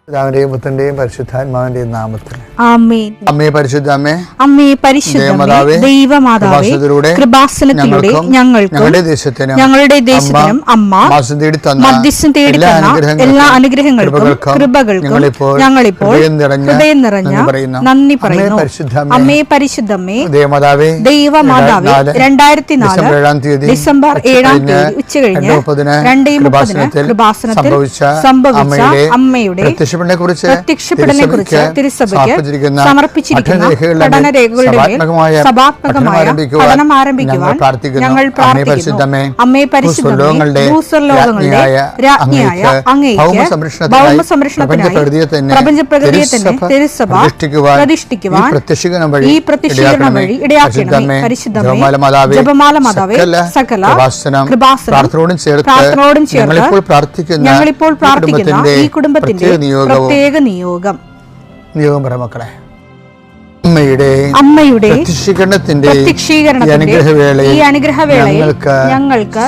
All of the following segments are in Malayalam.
പിതാവിന്റെയും പുത്രന്റെയും പരിശുദ്ധാത്മാവിന്റെയും നാമത്തിൽ ആമേൻ. അമ്മേ പരിശുദ്ധ അമ്മേ, അമ്മേ പരിശുദ്ധ ദൈവമാതാവേ, കൃപാസനത്തിലൂടെ ഞങ്ങൾക്കും ഞങ്ങളുടെ ദേശത്തിനും അമ്മ മധ്യസ്ഥം തേടി തന്ന എല്ലാ അനുഗ്രഹങ്ങൾക്കും കൃപകൾക്കും ഞങ്ങളിപ്പോൾ ഹൃദയം നിറഞ്ഞ നന്ദി പറയുന്നു. അമ്മേ പരിശുദ്ധമ്മേ, ദൈവമാതാവേ, 2004 ഡിസംബർ 7 ഉച്ചകഴിഞ്ഞ് 2:30 കൃപാസനത്തിൽ സംഭവിച്ച അമ്മയുടെ പ്രത്യക്ഷപ്പെടലിനെ കുറിച്ച് തിരുസഭയ്ക്ക് സമർപ്പിച്ചിരിക്കുന്ന പഠനരേഖകളുടെ സഭാത്മകമായ പഠനം ആരംഭിക്കുവാൻ ഞങ്ങൾ പ്രാർത്ഥിക്കുന്നു. അമ്മേ പരിശുദ്ധമേ, ഭൂസ്വർലോകങ്ങളുടെ രാജ്ഞിയായ അങ്ങേയ്ക്ക് ഭൗമസംരക്ഷണത്തിനായി പ്രപഞ്ചപ്രകൃതിയെ തന്നെ തിരുസഭ പ്രതിഷ്ഠിക്കുവാൻ ഈ പ്രത്യക്ഷീകരണം വഴി ഇടയാക്കണമേ. പരിശുദ്ധമേ, ജപമാല മാതാവേ, സകല കൃപാസനം പ്രാർത്ഥനയോടും ചേർത്ത് ഞങ്ങളിപ്പോൾ പ്രാർത്ഥിക്കുന്ന ഈ കുടുംബത്തിന്റെ പ്രത്യേക നിയോഗം മക്കളെ, അമ്മയുടെ പ്രത്യക്ഷീകരണത്തിന്റെ ഈ അനുഗ്രഹവേളയിൽ ഞങ്ങൾക്ക്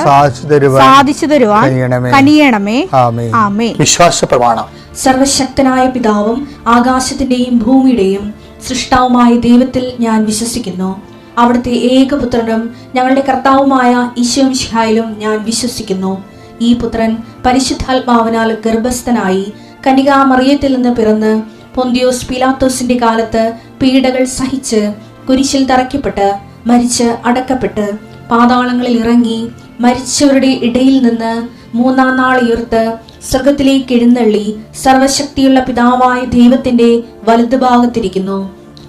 സാധിച്ചു തരുവാൻ കനിയണമേ. ആമേൻ. വിശ്വാസ പ്രമാണം. സർവശക്തനായ പിതാവും ആകാശത്തിന്റെയും ഭൂമിയുടെയും സൃഷ്ടാവുമായ ദൈവത്തിൽ ഞാൻ വിശ്വസിക്കുന്നു. അവിടുത്തെ ഏകപുത്രനും ഞങ്ങളുടെ കർത്താവുമായ ഈശോ മിശിഹായിലും ഞാൻ വിശ്വസിക്കുന്നു. ഈ പുത്രൻ പരിശുദ്ധാത്മാവിനാൽ ഗർഭസ്ഥനായി കന്യകാമറിയത്തിൽ നിന്ന് പിറന്ന് പൊന്തിയോസ് പീലാത്തോസിന്റെ കാലത്ത് പീഡകൾ സഹിച്ച് കുരിശിൽ തറയ്ക്കപ്പെട്ട് മരിച്ച് അടക്കപ്പെട്ട് പാതാളങ്ങളിൽ ഇറങ്ങി മരിച്ചവരുടെ ഇടയിൽ നിന്ന് 3-ാം നാൾ ഉയർത്ത് സ്വർഗത്തിലേക്ക് എഴുന്നള്ളി സർവശക്തിയുള്ള പിതാവായ ദൈവത്തിന്റെ വലതുഭാഗത്തിരിക്കുന്നു.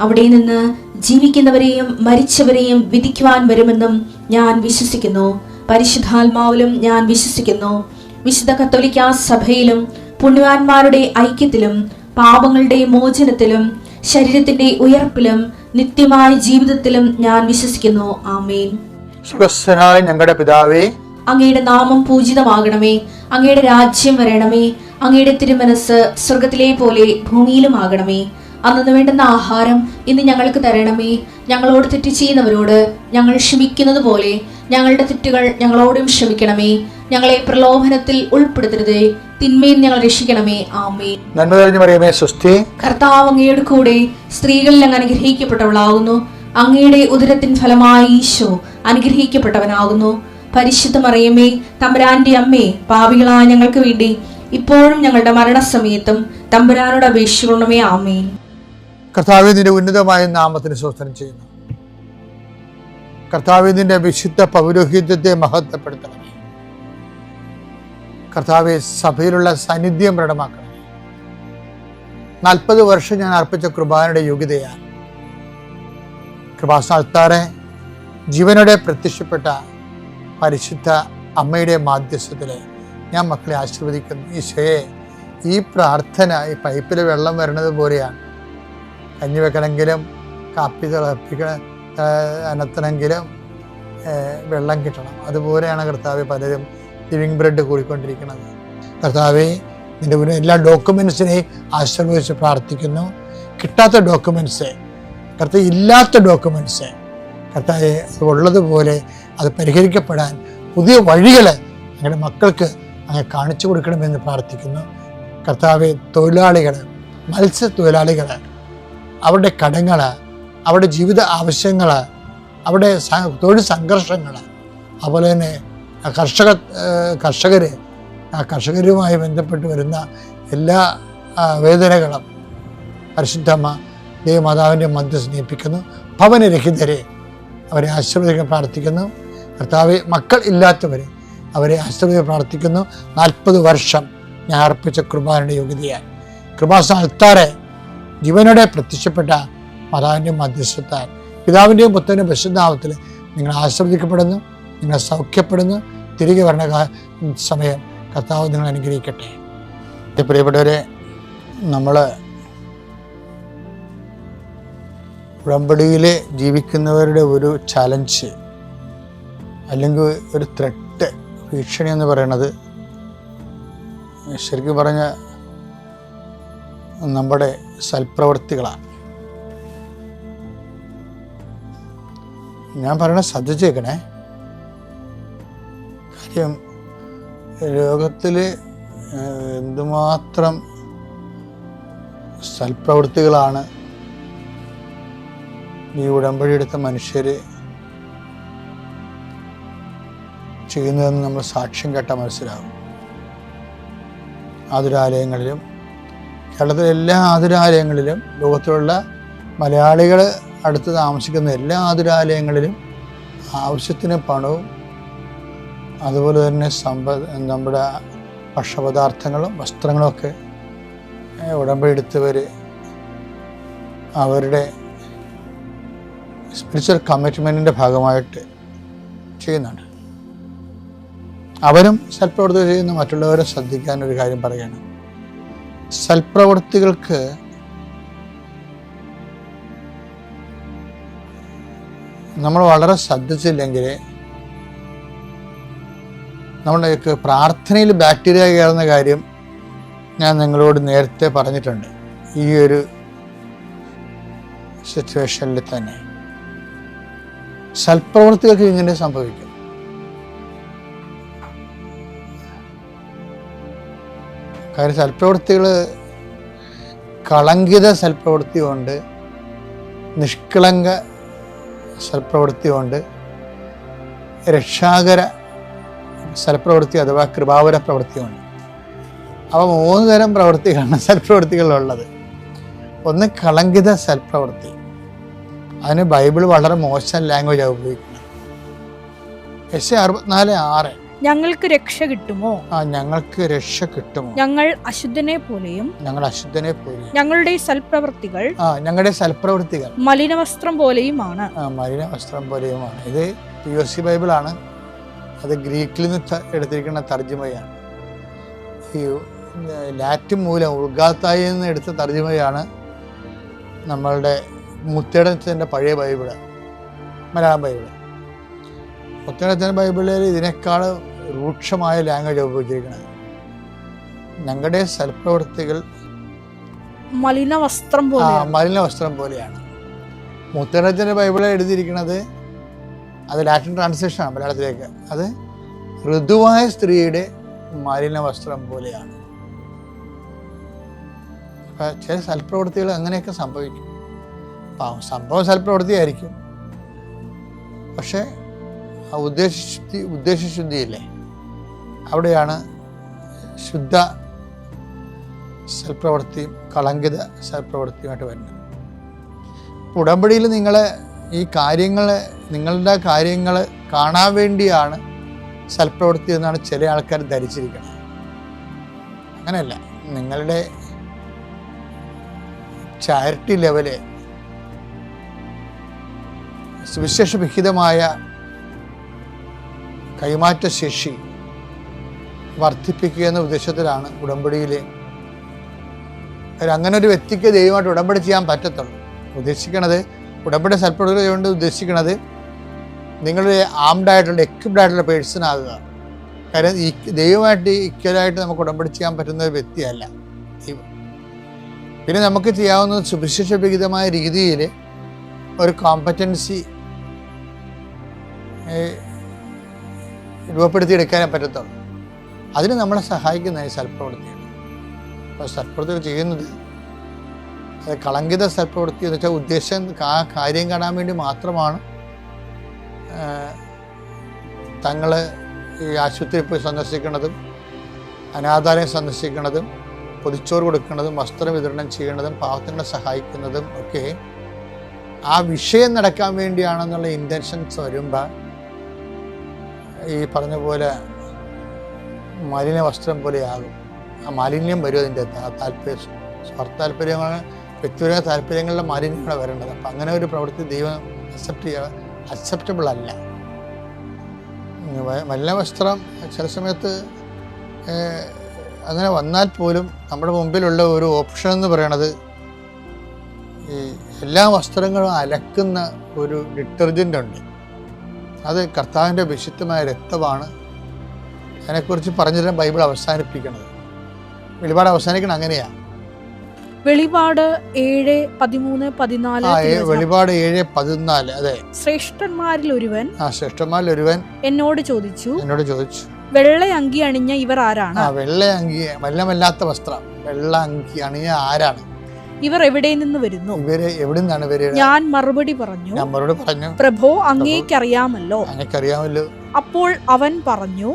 അവിടെ നിന്ന് ജീവിക്കുന്നവരെയും മരിച്ചവരെയും വിധിക്കുവാൻ വരുമെന്നും ഞാൻ വിശ്വസിക്കുന്നു. പരിശുദ്ധാത്മാവിലും ഞാൻ വിശ്വസിക്കുന്നു. വിശുദ്ധ കത്തോലിക്കാ സഭയിലും പുണ്യവാന്മാരുടെ ഐക്യത്തിലും പാപങ്ങളുടെ മോചനത്തിലും ശരീരത്തിന്റെ ഉയർപ്പിലും നിത്യമായ ജീവിതത്തിലും ഞാൻ വിശ്വസിക്കുന്നു. ആമേൻ. സ്വർഗ്ഗസ്ഥനായ ഞങ്ങളുടെ പിതാവേ, അങ്ങയുടെ നാമം പൂജിതമാകണമേ. അങ്ങയുടെ രാജ്യം വരണമേ. അങ്ങയുടെ തിരുമനസ് സ്വർഗത്തിലെ പോലെ ഭൂമിയിലുമാകണമേ. അന്നു വേണ്ടുന്ന ആഹാരം ഇന്ന് ഞങ്ങൾക്ക് തരണമേ. ഞങ്ങളോട് തെറ്റ് ചെയ്യുന്നവരോട് ഞങ്ങൾ ക്ഷമിക്കുന്നത് പോലെ ഞങ്ങളുടെ തെറ്റുകൾ ഞങ്ങളോടും ക്ഷമിക്കണമേ. ഞങ്ങളെ പ്രലോഭനത്തിൽ ഉൾപ്പെടുത്തരുതേ, തിന്മയിൽ ഞങ്ങൾ രക്ഷിക്കണമേ. ആമേൻ. നന്മ നിറഞ്ഞ മറിയമേ, സ്വസ്തി. കർത്താവ് അങ്ങയുടെ കൂടെ സ്ത്രീകളിൽ അങ്ങ് അനുഗ്രഹിക്കപ്പെട്ടവളാകുന്നു. അങ്ങയുടെ ഉദരത്തിൻ ഫലമായി ഈശോ അനുഗ്രഹിക്കപ്പെട്ടവനാകുന്നു. പരിശുദ്ധ മറിയമേ, തമ്പുരാന്റെ അമ്മേ, പാപികളായ ഞങ്ങൾക്ക് വേണ്ടി ഇപ്പോഴും ഞങ്ങളുടെ മരണസമയത്തും തമ്പുരാനോട് അപേക്ഷിക്കണമേ. ആമേൻ. കർത്താവേ, നിന്റെ ഉന്നതമായ നാമത്തിന് സ്തോത്രം ചെയ്യുന്നു. കർത്താവേ, നിന്റെ വിശുദ്ധ പൗരോഹിത്യത്തെ മഹത്വപ്പെടുത്തണമേ. കർത്താവെ, സഭയിലുള്ള സാന്നിധ്യം പ്രകടമാക്കണമേ. 40 വർഷം ഞാൻ അർപ്പിച്ച കൃപാനയുടെ യോഗ്യതയാണ്. കൃപാസ്ഥാനത്താറെ ജീവനോടെ പ്രത്യക്ഷപ്പെട്ട പരിശുദ്ധ അമ്മയുടെ മാധ്യസ്ഥത്തില് ഞാൻ മക്കളെ ആശീർവദിക്കുന്നു. ഈശോയെ, ഈ പ്രാർത്ഥന ഈ പൈപ്പിൽ വെള്ളം വരണത് പോലെയാണ്. കഞ്ഞി വെക്കണമെങ്കിലും കാപ്പി അനത്തണമെങ്കിലും വെള്ളം കിട്ടണം. അതുപോലെയാണ് കർത്താവെ പലരും ലിവിങ് ബ്രെഡ് കൂടിക്കൊണ്ടിരിക്കുന്നത്. കർത്താവെ, നിന്റെ മുന്നിൽ എല്ലാ ഡോക്യുമെൻസിനെയും ആശീർവദിച്ച് പ്രാർത്ഥിക്കുന്നു. കിട്ടാത്ത ഡോക്യുമെൻറ്റ്സ്, കർത്താവ് ഇല്ലാത്ത ഡോക്യുമെൻറ്റ്സ്, കർത്താവെ അത് ഉള്ളതുപോലെ അത് പരിഹരിക്കപ്പെടാൻ പുതിയ വഴികൾ ഞങ്ങളുടെ മക്കൾക്ക് അങ്ങ് കാണിച്ചു കൊടുക്കണമെന്ന് പ്രാർത്ഥിക്കുന്നു. കർത്താവെ, തൊഴിലാളികൾ, മത്സ്യത്തൊഴിലാളികൾ, അവരുടെ കടങ്ങൾ, അവരുടെ ജീവിത ആവശ്യങ്ങൾ, അവരുടെ തൊഴിൽ സംഘർഷങ്ങൾ, അതുപോലെ തന്നെ കർഷകരുമായി ബന്ധപ്പെട്ട് വരുന്ന എല്ലാ വേദനകളും പരിശുദ്ധമ്മ ദൈവമാതാവിൻ്റെ മധ്യസ്ഥ സ്നേഹിപ്പിക്കുന്നു. ഭവനരഹിതരെ അവരെ ആശീർവദിക്കാൻ പ്രാർത്ഥിക്കുന്നു. കർത്താവെ, മക്കൾ ഇല്ലാത്തവരെ അവരെ ആശീർവദിക്കാൻ പ്രാർത്ഥിക്കുന്നു. 40 വർഷം ഞാൻ അർപ്പിച്ച കൃപാനയുടെ യോഗ്യതയാൽ കൃപാസ്ഥാനത്താറെ ജീവനോടെ പ്രത്യക്ഷപ്പെട്ട മാതാവിൻ്റെ മധ്യസ്ഥത്താൽ പിതാവിൻ്റെയും പുത്രൻ്റെയും പരിശുദ്ധനാമത്തിൽ നിങ്ങൾ ആശീർവദിക്കപ്പെടുന്നു, നിങ്ങൾ സൗഖ്യപ്പെടുന്നു. തിരികെ വരണ സമയം കർത്താവ് നിങ്ങൾ അനുഗ്രഹിക്കട്ടെ. പ്രിയപ്പെട്ടവരെ, നമ്മൾ ഉടമ്പടിയിൽ ജീവിക്കുന്നവരുടെ ഒരു ചലഞ്ച് അല്ലെങ്കിൽ ഒരു ത്രെട്ട്, ഭീഷണി എന്ന് പറയുന്നത് ശരിക്കും പറഞ്ഞ നമ്മുടെ സൽപ്രവൃത്തികളാണ്. ഞാൻ പറയണ ശ്രദ്ധിച്ചേക്കണേ. കാര്യം ലോകത്തിൽ എന്തുമാത്രം സൽപ്രവൃത്തികളാണ് ഈ ഉടമ്പടി എടുത്ത മനുഷ്യർ ചെയ്യുന്നതെന്ന് നമ്മൾ സാക്ഷ്യം കേട്ടാൽ മനസ്സിലാകും. ആതുരാലയങ്ങളിലും, കേരളത്തിലെ എല്ലാ ആതുരാലയങ്ങളിലും, ലോകത്തിലുള്ള മലയാളികൾ അടുത്ത് താമസിക്കുന്ന എല്ലാ ആതുരാലയങ്ങളിലും ആവശ്യത്തിന് പണവും അതുപോലെ തന്നെ നമ്മുടെ ഭക്ഷണപദാർത്ഥങ്ങളും വസ്ത്രങ്ങളും ഒക്കെ ഉടമ്പടി എടുത്തവർ അവരുടെ സ്പിരിച്വൽ കമ്മിറ്റ്മെൻറ്റിൻ്റെ ഭാഗമായിട്ട് ചെയ്യുന്നുണ്ട്. അവരും സൽപ്രവൃത്തികൾ ചെയ്യുന്ന മറ്റുള്ളവരെ ശ്രദ്ധിക്കാനൊരു കാര്യം പറയുകയാണ്. സൽപ്രവൃത്തികൾക്ക് നമ്മൾ വളരെ ശ്രദ്ധിച്ചില്ലെങ്കിൽ നമ്മുടെയൊക്കെ പ്രാർത്ഥനയിൽ ബാക്ടീരിയ കയറുന്ന കാര്യം ഞാൻ നിങ്ങളോട് നേരത്തെ പറഞ്ഞിട്ടുണ്ട്. ഈ ഒരു സിറ്റുവേഷനിൽ തന്നെ സൽപ്രവൃത്തികൾക്ക് ഇങ്ങനെ സംഭവിക്കും. കാര്യം സൽപ്രവൃത്തികൾ കളങ്കിത സൽപ്രവൃത്തിയുണ്ട്, നിഷ്കളങ്ക സൽപ്രവൃത്തിയുണ്ട്, രക്ഷാകര സൽപ്രവൃത്തി അഥവാ കൃപാവര പ്രവൃത്തിയുണ്ട്. അപ്പോൾ 3 തരം പ്രവൃത്തികളാണ് സൽപ്രവൃത്തികളുള്ളത്. ഒന്ന് കളങ്കിത സൽപ്രവൃത്തി. അതിന് ബൈബിൾ വളരെ മോശം ലാംഗ്വേജാണ് ഉപയോഗിക്കുന്നത്. യെശയ്യാ 64:6 ഞങ്ങൾക്ക് രക്ഷ കിട്ടുമോ? ഞങ്ങൾക്ക് രക്ഷ കിട്ടുമോ? ഞങ്ങൾ അശുദ്ധനെ പോലെയും ഞങ്ങളുടെ സൽപ്രവൃത്തികൾ മലിനവസ്ത്രം പോലെയുമാണ്. മലിനവസ്ത്രം പോലെയുമാണ്. ഇത് POC ബൈബിളാണ്. അത് ഗ്രീക്കിൽ നിന്ന് എടുത്തിരിക്കുന്ന തർജ്ജിമയാണ്. ഈ ലാറ്റിൻ മൂലം ഉൾഗാത്തായിൽ നിന്ന് എടുത്ത തർജ്ജിമയാണ് നമ്മളുടെ മുത്തേടത്തിൻ്റെ പഴയ ബൈബിള്, മലയാളം ബൈബിള്. മുത്തേടത്തിൻ്റെ ബൈബിളിൽ ഇതിനേക്കാൾ രൂക്ഷമായ ലാംഗ്വേജ് ഉപയോഗിച്ചിരിക്കുന്നത്. ഞങ്ങളുടെ സൽപ്രവൃത്തികൾ മലിനവസ്ത്രം പോലെയാണ്. മുത്തേടത്തിൻ്റെ ബൈബിളിൽ എഴുതിയിരിക്കുന്നത് അത് ലാറ്റിൻ ട്രാൻസ്ലേഷനാണ് മലയാളത്തിലേക്ക്. അത് ഋതുവായ സ്ത്രീയുടെ മലിന വസ്ത്രം പോലെയാണ്. അപ്പം ചില സൽപ്രവൃത്തികൾ അങ്ങനെയൊക്കെ സംഭവിക്കും. സംഭവം സൽപ്രവൃത്തിയായിരിക്കും, പക്ഷേ ആ ഉദ്ദേശശുദ്ധിയില്ലേ, അവിടെയാണ് ശുദ്ധ സൽപ്രവൃത്തിയും കളങ്കിത സൽപ്രവൃത്തിയുമായിട്ട് വരുന്നത്. ഉടമ്പടിയിൽ നിങ്ങളുടെ കാര്യങ്ങൾ കാണാൻ വേണ്ടിയാണ് സൽപ്രവൃത്തി എന്നാണ് ചില ആൾക്കാർ ധരിച്ചിരിക്കുന്നത്. അങ്ങനെയല്ല. നിങ്ങളുടെ ചാരിറ്റി ലെവല് സുവിശേഷവിഹിതമായ കൈമാറ്റ ശേഷി വർദ്ധിപ്പിക്കുക എന്ന ഉദ്ദേശത്തിലാണ് ഉടമ്പടിയിൽ. അങ്ങനെ ഒരു വ്യക്തിക്ക് ദൈവമായിട്ട് ഉടമ്പടി ചെയ്യാൻ പറ്റത്തുള്ളൂ. ഉദ്ദേശിക്കണത് ഉടമ്പടി സൽപ്രവൃത്തി കൊണ്ട് ഉദ്ദേശിക്കുന്നത് നിങ്ങളുടെ എക്വിപ്ഡ് ആയിട്ടുള്ള പേഴ്സൺ ആകുക. കാര്യം ദൈവമായിട്ട് ഈക്വലായിട്ട് നമുക്ക് ഉടമ്പടി ചെയ്യാൻ പറ്റുന്ന ഒരു വ്യക്തിയല്ല ദൈവം. പിന്നെ നമുക്ക് ചെയ്യാവുന്ന സുവിശേഷവിഹിതമായ രീതിയിൽ ഒരു കോമ്പറ്റൻസി രൂപപ്പെടുത്തിയെടുക്കാനേ പറ്റത്തുള്ളൂ. അതിന് നമ്മളെ സഹായിക്കുന്ന ഈ സൽപ്രവൃത്തിയാണ്. അപ്പോൾ സൽപ്രവൃത്തികൾ ചെയ്യുന്നത് അത് കളങ്കിത സൽപ്രവൃത്തി എന്ന് വെച്ചാൽ ഉദ്ദേശം കാര്യം കാണാൻ വേണ്ടി മാത്രമാണ്. തങ്ങൾ ഈ ആശുപത്രിയിൽ പോയി സന്ദർശിക്കുന്നതും അനാഥാലയം സന്ദർശിക്കുന്നതും പൊതിച്ചോറ് കൊടുക്കുന്നതും വസ്ത്രം വിതരണം ചെയ്യുന്നതും പാവങ്ങളെ സഹായിക്കുന്നതും ഒക്കെ ആ വിഷയം നടക്കാൻ വേണ്ടിയാണെന്നുള്ള ഇൻറ്റൻഷൻസ് വരുമ്പോൾ ഈ പറഞ്ഞ പോലെ മലിന വസ്ത്രം പോലെയാകും. ആ മാലിന്യം വരും. അതിൻ്റെ സ്വാർത്ഥ താല്പര്യങ്ങൾ, വ്യക്തിപരമായ താല്പര്യങ്ങളുടെ മാലിന്യങ്ങളാണ് വരേണ്ടത്. അപ്പം അങ്ങനെ ഒരു പ്രവൃത്തി ദൈവം അക്സെപ്റ്റബിൾ അല്ല. മലിന വസ്ത്രം ചില സമയത്ത് അങ്ങനെ വന്നാൽ പോലും നമ്മുടെ മുമ്പിലുള്ള ഒരു ഓപ്ഷൻ എന്ന് പറയണത് ഈ എല്ലാ വസ്ത്രങ്ങളും അലക്കുന്ന ഒരു ഡിറ്റർജൻ്റ് ഉണ്ട്. അത് കർത്താവിൻ്റെ വിശുദ്ധമായ രക്തമാണ്. അതിനെക്കുറിച്ച് പറഞ്ഞിട്ട് ബൈബിൾ അവസാനിപ്പിക്കണത്. വെളിപാട് അവസാനിക്കണം അങ്ങനെയാണ്. വെളിപാട് 7:13-14. വെളിപാട് 7:14. അതെ. ശ്രേഷ്ഠന്മാരിൽ ഒരുവൻ എന്നോട് ചോദിച്ചു, വെള്ള അങ്കി അണിഞ്ഞ ഇവർ ആരാണ്? വെള്ള അങ്കി, മല്ലമല്ലാത്ത വസ്ത്രം, വെള്ള അങ്കി അണിഞ്ഞ ആരാണ്? ഇവർ എവിടെ നിന്ന് വരുന്നു? ഇവര് എവിടെ നിന്നാണ് വരുന്നത്? ഞാൻ മറുപടി പറഞ്ഞു, പ്രഭോ, അങ്ങേക്കറിയാമല്ലോ. അപ്പോൾ അവൻ പറഞ്ഞു,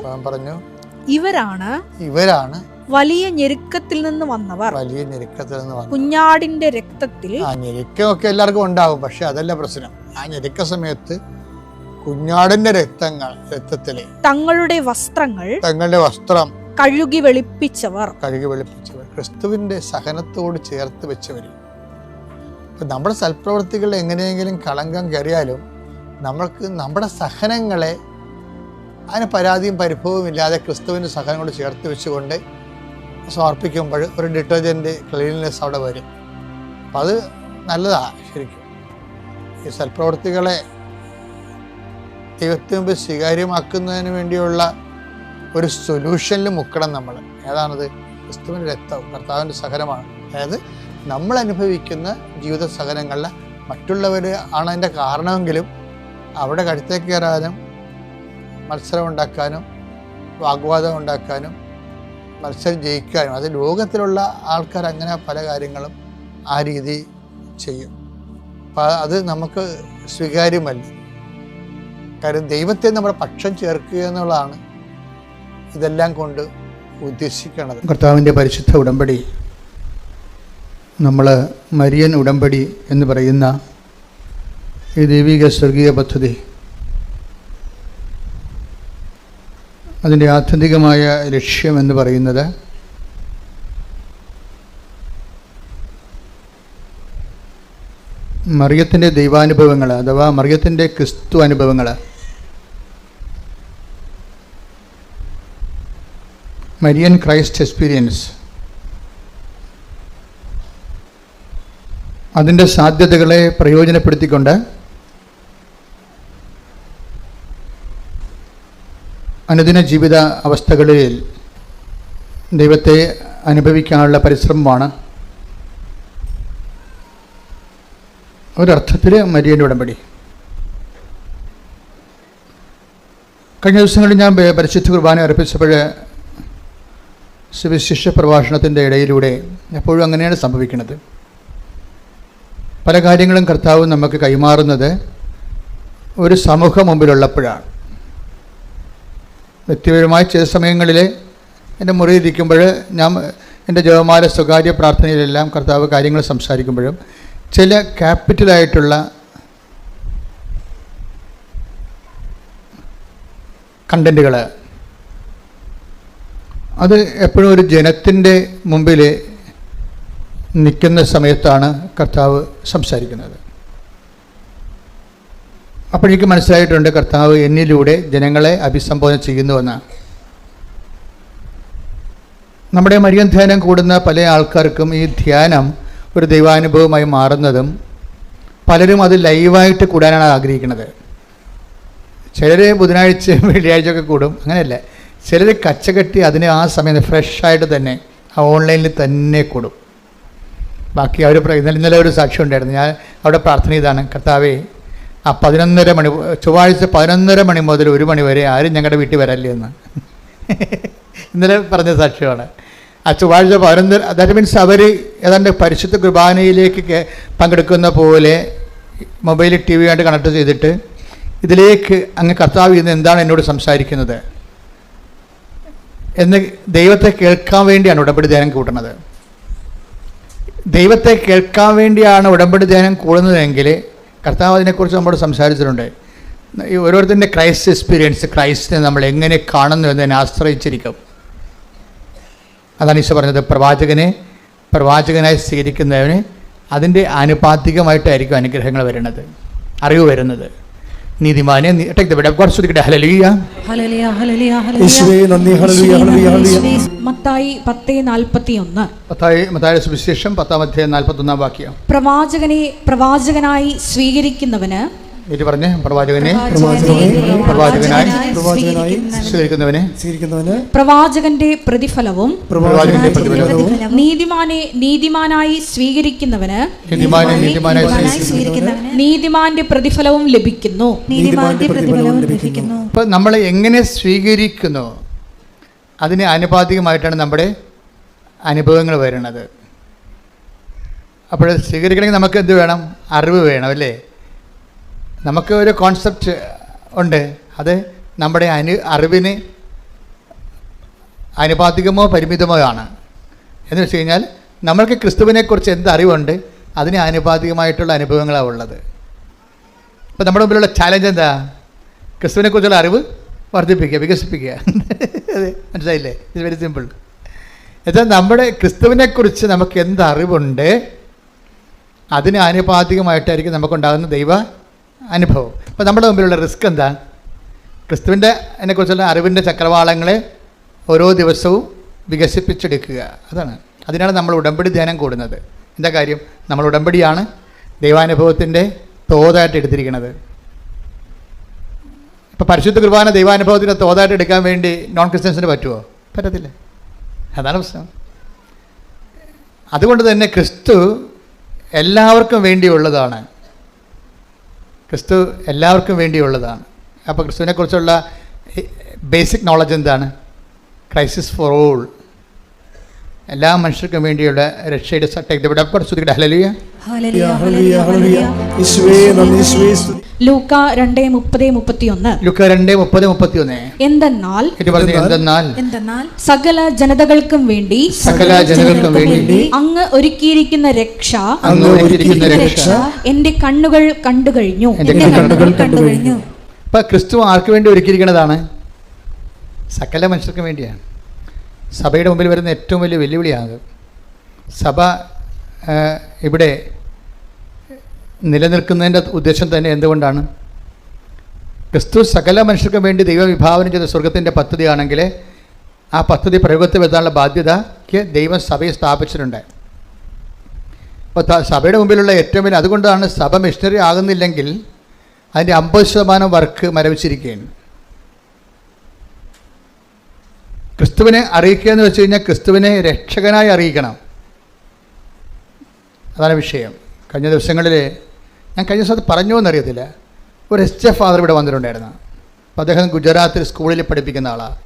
ഇവരാണ് വലിയ ഞെരുക്കത്തിൽ നിന്ന് വന്നവർ. കുഞ്ഞാടിന്റെ രക്തത്തിൽ. ഞെരുക്കമൊക്കെ എല്ലാവർക്കും ഉണ്ടാവും, പക്ഷെ അതല്ല പ്രശ്നം. ആ ഞെരുക്ക സമയത്ത് കുഞ്ഞാടിന്റെ രക്തത്തിലെ തങ്ങളുടെ വസ്ത്രം കഴുകി വെളുപ്പിച്ചവർ. ക്രിസ്തുവിന്റെ സഹനത്തോട് ചേർത്ത് വെച്ചവര്. നമ്മുടെ സൽപ്രവൃത്തികളിൽ എങ്ങനെയെങ്കിലും കളങ്കം കയറിയാലും നമ്മൾക്ക് നമ്മുടെ സഹനങ്ങളെ അതിന് പരാതിയും പരിഭവവും ഇല്ലാതെ ക്രിസ്തുവിൻ്റെ സഹനങ്ങളോട് ചേർത്ത് വെച്ചുകൊണ്ട് സമർപ്പിക്കുമ്പോൾ ഒരു ഡിറ്റർജൻറ്റ് ക്ലീൻനെസ് അവിടെ വരും. അപ്പം അത് നല്ലതാണ്. ശരിക്കും ഈ സൽപ്രവൃത്തികളെ ദൈവത്തിന് മുമ്പ് സ്വീകാര്യമാക്കുന്നതിന് വേണ്ടിയുള്ള ഒരു സൊല്യൂഷനിൽ മുക്കണം നമ്മൾ. ഏതാണത്? ക്രിസ്തുവിൻ്റെ രക്തം, കർത്താവിൻ്റെ സഹനമാണ്. അതായത് നമ്മൾ അനുഭവിക്കുന്ന ജീവിത സഹനങ്ങളിൽ മറ്റുള്ളവർ ആണ് അതിൻ്റെ കാരണമെങ്കിലും അവിടെ കഴുത്തേക്ക് കയറാനും മത്സരം ഉണ്ടാക്കാനും വാഗ്വാദം ഉണ്ടാക്കാനും മത്സരം ജയിക്കാനും, അത് ലോകത്തിലുള്ള ആൾക്കാർ അങ്ങനെ പല കാര്യങ്ങളും ആ രീതി ചെയ്യും. അപ്പം അത് നമുക്ക് സ്വീകാര്യമല്ല. കാര്യം ദൈവത്തെ നമ്മുടെ പക്ഷം ചേർക്കുക എന്നുള്ളതാണ് ഇതെല്ലാം കൊണ്ട് ഉദ്ദേശിക്കുന്നത്. കർത്താവിൻ്റെ പരിശുദ്ധ ഉടമ്പടി, നമ്മൾ മരിയൻ ഉടമ്പടി എന്ന് പറയുന്ന ഈ ദൈവിക സ്വർഗീയ പദ്ധതി, അതിൻ്റെ ആത്യന്തികമായ ലക്ഷ്യം എന്ന് പറയുന്നത് മറിയത്തിൻ്റെ ദൈവാനുഭവങ്ങൾ അഥവാ മറിയത്തിൻ്റെ ക്രിസ്തു അനുഭവങ്ങൾ, മരിയൻ ക്രൈസ്റ്റ് എക്സ്പീരിയൻസ്, അതിൻ്റെ സാധ്യതകളെ പ്രയോജനപ്പെടുത്തിക്കൊണ്ട് അനുദിന ജീവിത അവസ്ഥകളിൽ ദൈവത്തെ അനുഭവിക്കാനുള്ള പരിശ്രമമാണ് ഒരർത്ഥത്തിൽ മരിയൻ്റെ ഉടമ്പടി. കഴിഞ്ഞ ദിവസങ്ങളിൽ ഞാൻ പരിശുദ്ധ കുർബാന അർപ്പിച്ചപ്പോൾ സുവിശേഷ പ്രഭാഷണത്തിൻ്റെ ഇടയിലൂടെ എപ്പോഴും അങ്ങനെയാണ് സംഭവിക്കുന്നത്. പല കാര്യങ്ങളും കർത്താവ് നമുക്ക് കൈമാറുന്നത് ഒരു സമൂഹം മുമ്പിലുള്ളപ്പോഴാണ്. വ്യക്തിപരമായി ചില സമയങ്ങളിൽ എൻ്റെ മുറിയിലിരിക്കുമ്പോൾ ഞാൻ എൻ്റെ ജപമാല സ്വകാര്യ പ്രാർത്ഥനയിലെല്ലാം കർത്താവ് കാര്യങ്ങൾ സംസാരിക്കുമ്പോഴും ചില ക്യാപിറ്റലായിട്ടുള്ള കണ്ടൻറ്റുകൾ അത് എപ്പോഴും ഒരു ജനത്തിൻ്റെ മുമ്പിൽ നിൽക്കുന്ന സമയത്താണ് കർത്താവ് സംസാരിക്കുന്നത്. അപ്പോഴേക്ക് മനസ്സിലായിട്ടുണ്ട് കർത്താവ് എന്നിലൂടെ ജനങ്ങളെ അഭിസംബോധന ചെയ്യുന്നുവെന്ന്. നമ്മുടെ മരിയൻ ധ്യാനം കൂടുന്ന പല ആൾക്കാർക്കും ഈ ധ്യാനം ഒരു ദൈവാനുഭവമായി മാറുന്നതും പലരും അത് ലൈവായിട്ട് കൂടാനാണ് ആഗ്രഹിക്കുന്നത്. ചിലർ ബുധനാഴ്ച വെള്ളിയാഴ്ചയൊക്കെ കൂടും, അങ്ങനെയല്ല. ചിലർ കച്ചകെട്ടി അതിന് ആ സമയം ഫ്രഷായിട്ട് തന്നെ ആ ഓൺലൈനിൽ തന്നെ കൂടും. ബാക്കി അവർ ഇന്നലെ ഒരു സാക്ഷ്യം ഉണ്ടായിരുന്നു. ഞാൻ അവിടെ പ്രാർത്ഥന ചെയ്താണ്, കർത്താവേ ആ 11:30 മണി ചൊവ്വാഴ്ച 11:30 മണി മുതൽ 1 മണി വരെ ആരും ഞങ്ങളുടെ വീട്ടിൽ വരല്ലേ എന്ന് ഇന്നലെ പറഞ്ഞ സാക്ഷ്യമാണ്. ആ ചൊവ്വാഴ്ച 11, ദാറ്റ് മീൻസ് അവർ ഏതാണ്ട് പരിശുദ്ധ കുർബാനയിലേക്ക് പങ്കെടുക്കുന്ന പോലെ മൊബൈൽ TV ആയിട്ട് കണക്ട് ചെയ്തിട്ട് ഇതിലേക്ക് അങ്ങ് കർത്താവ് ഇന്ന് എന്താണ് എന്നോട് സംസാരിക്കുന്നത് എന്ന് ദൈവത്തെ കേൾക്കാൻ വേണ്ടിയാണ് ഉടമ്പടി ധ്യാനം കൂട്ടുന്നത്. ദൈവത്തെ കേൾക്കാൻ വേണ്ടിയാണ് ഉടമ്പടി ധ്യാനം കൂടുന്നതെങ്കിൽ കർത്താവ് അതിനെക്കുറിച്ച് നമ്മോട് സംസാരിച്ചിട്ടുണ്ട്. ഈ ഓരോരുത്തരുടെ ക്രൈസ്റ്റ് എക്സ്പീരിയൻസ്, ക്രൈസ്റ്റിനെ നമ്മൾ എങ്ങനെ കാണുന്നു എന്നതിനെ ആശ്രയിച്ചിരിക്കും. അതാണ് ഈശോ പറഞ്ഞത്, പ്രവാചകനായി സ്വീകരിക്കുന്നവന് അതിൻ്റെ ആനുപാതികമായിട്ടായിരിക്കും അനുഗ്രഹങ്ങൾ വരുന്നത്, അറിവ് വരുന്നത്. നീതിമാനെ മത്തായി 10:41 സുവിശേഷം 10:41 വാക്യം. പ്രവാചകനായി സ്വീകരിക്കുന്നവന് പറഞ്ഞേ, പ്രവാചകനായി സ്വീകരിക്കുന്നവന് പ്രവാചകന്റെ പ്രതിഫലവും നീതിമാനായി സ്വീകരിക്കുന്നവന് നീതിമാന്റെ പ്രതിഫലവും ലഭിക്കുന്നു. അപ്പൊ നമ്മളെ എങ്ങനെ സ്വീകരിക്കുന്നു അതിന് ആനുപാതികമായിട്ടാണ് നമ്മുടെ അനുഭവങ്ങൾ വരുന്നത്. അപ്പോൾ സ്വീകരിക്കണമെങ്കിൽ നമുക്ക് എന്ത് വേണം? അറിവ് വേണം അല്ലേ? നമുക്ക് ഒരു കോൺസെപ്റ്റ് ഉണ്ട്, അത് നമ്മുടെ അറിവിന് ആനുപാതികമോ പരിമിതമോ ആണ്. എന്ന് വെച്ച് കഴിഞ്ഞാൽ നമ്മൾക്ക് ക്രിസ്തുവിനെക്കുറിച്ച് എന്ത് അറിവുണ്ട് അതിന് ആനുപാതികമായിട്ടുള്ള അനുഭവങ്ങളാണ് ഉള്ളത്. അപ്പോൾ നമ്മുടെ മുമ്പിലുള്ള ചാലഞ്ച് എന്താ? ക്രിസ്തുവിനെക്കുറിച്ചുള്ള അറിവ് വർദ്ധിപ്പിക്കുക, വികസിപ്പിക്കുക. അതെ, മനസ്സിലായില്ലേ? It's very simple. എന്നുവെച്ചാൽ നമ്മുടെ ക്രിസ്തുവിനെക്കുറിച്ച് നമുക്ക് എന്ത് അറിവുണ്ട് അതിന് ആനുപാതികമായിട്ടായിരിക്കും നമുക്കുണ്ടാകുന്ന ദൈവ അനുഭവം. അപ്പോൾ നമ്മുടെ മുമ്പിലുള്ള റിസ്ക് എന്താ? ക്രിസ്തുവിൻ്റെ അതിനെക്കുറിച്ചുള്ള അറിവിൻ്റെ ചക്രവാളങ്ങളെ ഓരോ ദിവസവും വികസിപ്പിച്ചെടുക്കുക. അതാണ്, അതിനാണ് നമ്മൾ ഉടമ്പടി ധ്യാനം കൂടുന്നത്. എന്താ കാര്യം? നമ്മൾ ഉടമ്പടിയാണ് ദൈവാനുഭവത്തിൻ്റെ തോതായിട്ട് എടുത്തിരിക്കുന്നത്. ഇപ്പോൾ പരിശുദ്ധ കുർബാന ദൈവാനുഭവത്തിൻ്റെ തോതായിട്ട് എടുക്കാൻ വേണ്ടി നോൺ ക്രിസ്ത്യൻസിന് പറ്റുമോ? പറ്റത്തില്ല. അതാണ് പ്രശ്നം. അതുകൊണ്ട് തന്നെ ക്രിസ്തു എല്ലാവർക്കും വേണ്ടിയുള്ളതാണ്. ക്രിസ്തു എല്ലാവർക്കും വേണ്ടിയുള്ളതാണ്. അപ്പോൾ ക്രിസ്തുവിനെക്കുറിച്ചുള്ള ബേസിക് നോളജ് എന്താണ്? ക്രൈസിസ് ഫോർ ഓൾ, എല്ലാ മനുഷ്യർക്കും വേണ്ടിയുള്ള രക്ഷയുടെ സട്ടയുടെ ഹല്ലേലൂയ. ലൂക്ക 2:30-31 എന്തെന്നാൽ സകല ജനതകൾക്കും വേണ്ടി അങ്ങ് ഒരുക്കിയിരിക്കുന്ന രക്ഷ എന്റെ കണ്ണുകൾ കണ്ടു കഴിഞ്ഞു. ഇപ്പൊ ക്രിസ്തു ആർക്ക് വേണ്ടി ഒരുക്കിയിരിക്കുന്നതാണ്? സകല മനുഷ്യർക്ക് വേണ്ടിയാണ്. സഭയുടെ മുമ്പിൽ വരുന്ന ഏറ്റവും വലിയ വെല്ലുവിളിയാണ്. സഭ ഇവിടെ നിലനിൽക്കുന്നതിൻ്റെ ഉദ്ദേശം തന്നെ എന്തുകൊണ്ടാണ്? ക്രിസ്തു സകല മനുഷ്യർക്കും വേണ്ടി ദൈവം വിഭാവനം ചെയ്ത സ്വർഗത്തിൻ്റെ പദ്ധതിയാണെങ്കിൽ ആ പദ്ധതി പ്രയോഗത്തിൽ വരുത്താനുള്ള ബാധ്യതയ്ക്ക് ദൈവം സഭയെ സ്ഥാപിച്ചിട്ടുണ്ട്. അപ്പോൾ സഭയുടെ മുമ്പിലുള്ള ഏറ്റവും വലിയ, അതുകൊണ്ടാണ് സഭ മിഷണറി ആകുന്നില്ലെങ്കിൽ അതിൻ്റെ 50% വർക്ക് മരവിച്ചിരിക്കുകയാണ്. ക്രിസ്തുവിനെ അറിയിക്കുക എന്ന് വെച്ച് കഴിഞ്ഞാൽ ക്രിസ്തുവിനെ രക്ഷകനായി അറിയിക്കണം. അതാണ് വിഷയം. കഴിഞ്ഞ ദിവസങ്ങളിൽ ഞാൻ കഴിഞ്ഞ ദിവസം പറഞ്ഞോ എന്നറിയത്തില്ല, ഒരു എസ് ഫാദർ ഇവിടെ വന്നിട്ടുണ്ടായിരുന്നു. അപ്പോൾ അദ്ദേഹം ഗുജറാത്തിൽ സ്കൂളിൽ പഠിപ്പിക്കുന്ന ആളാണ്.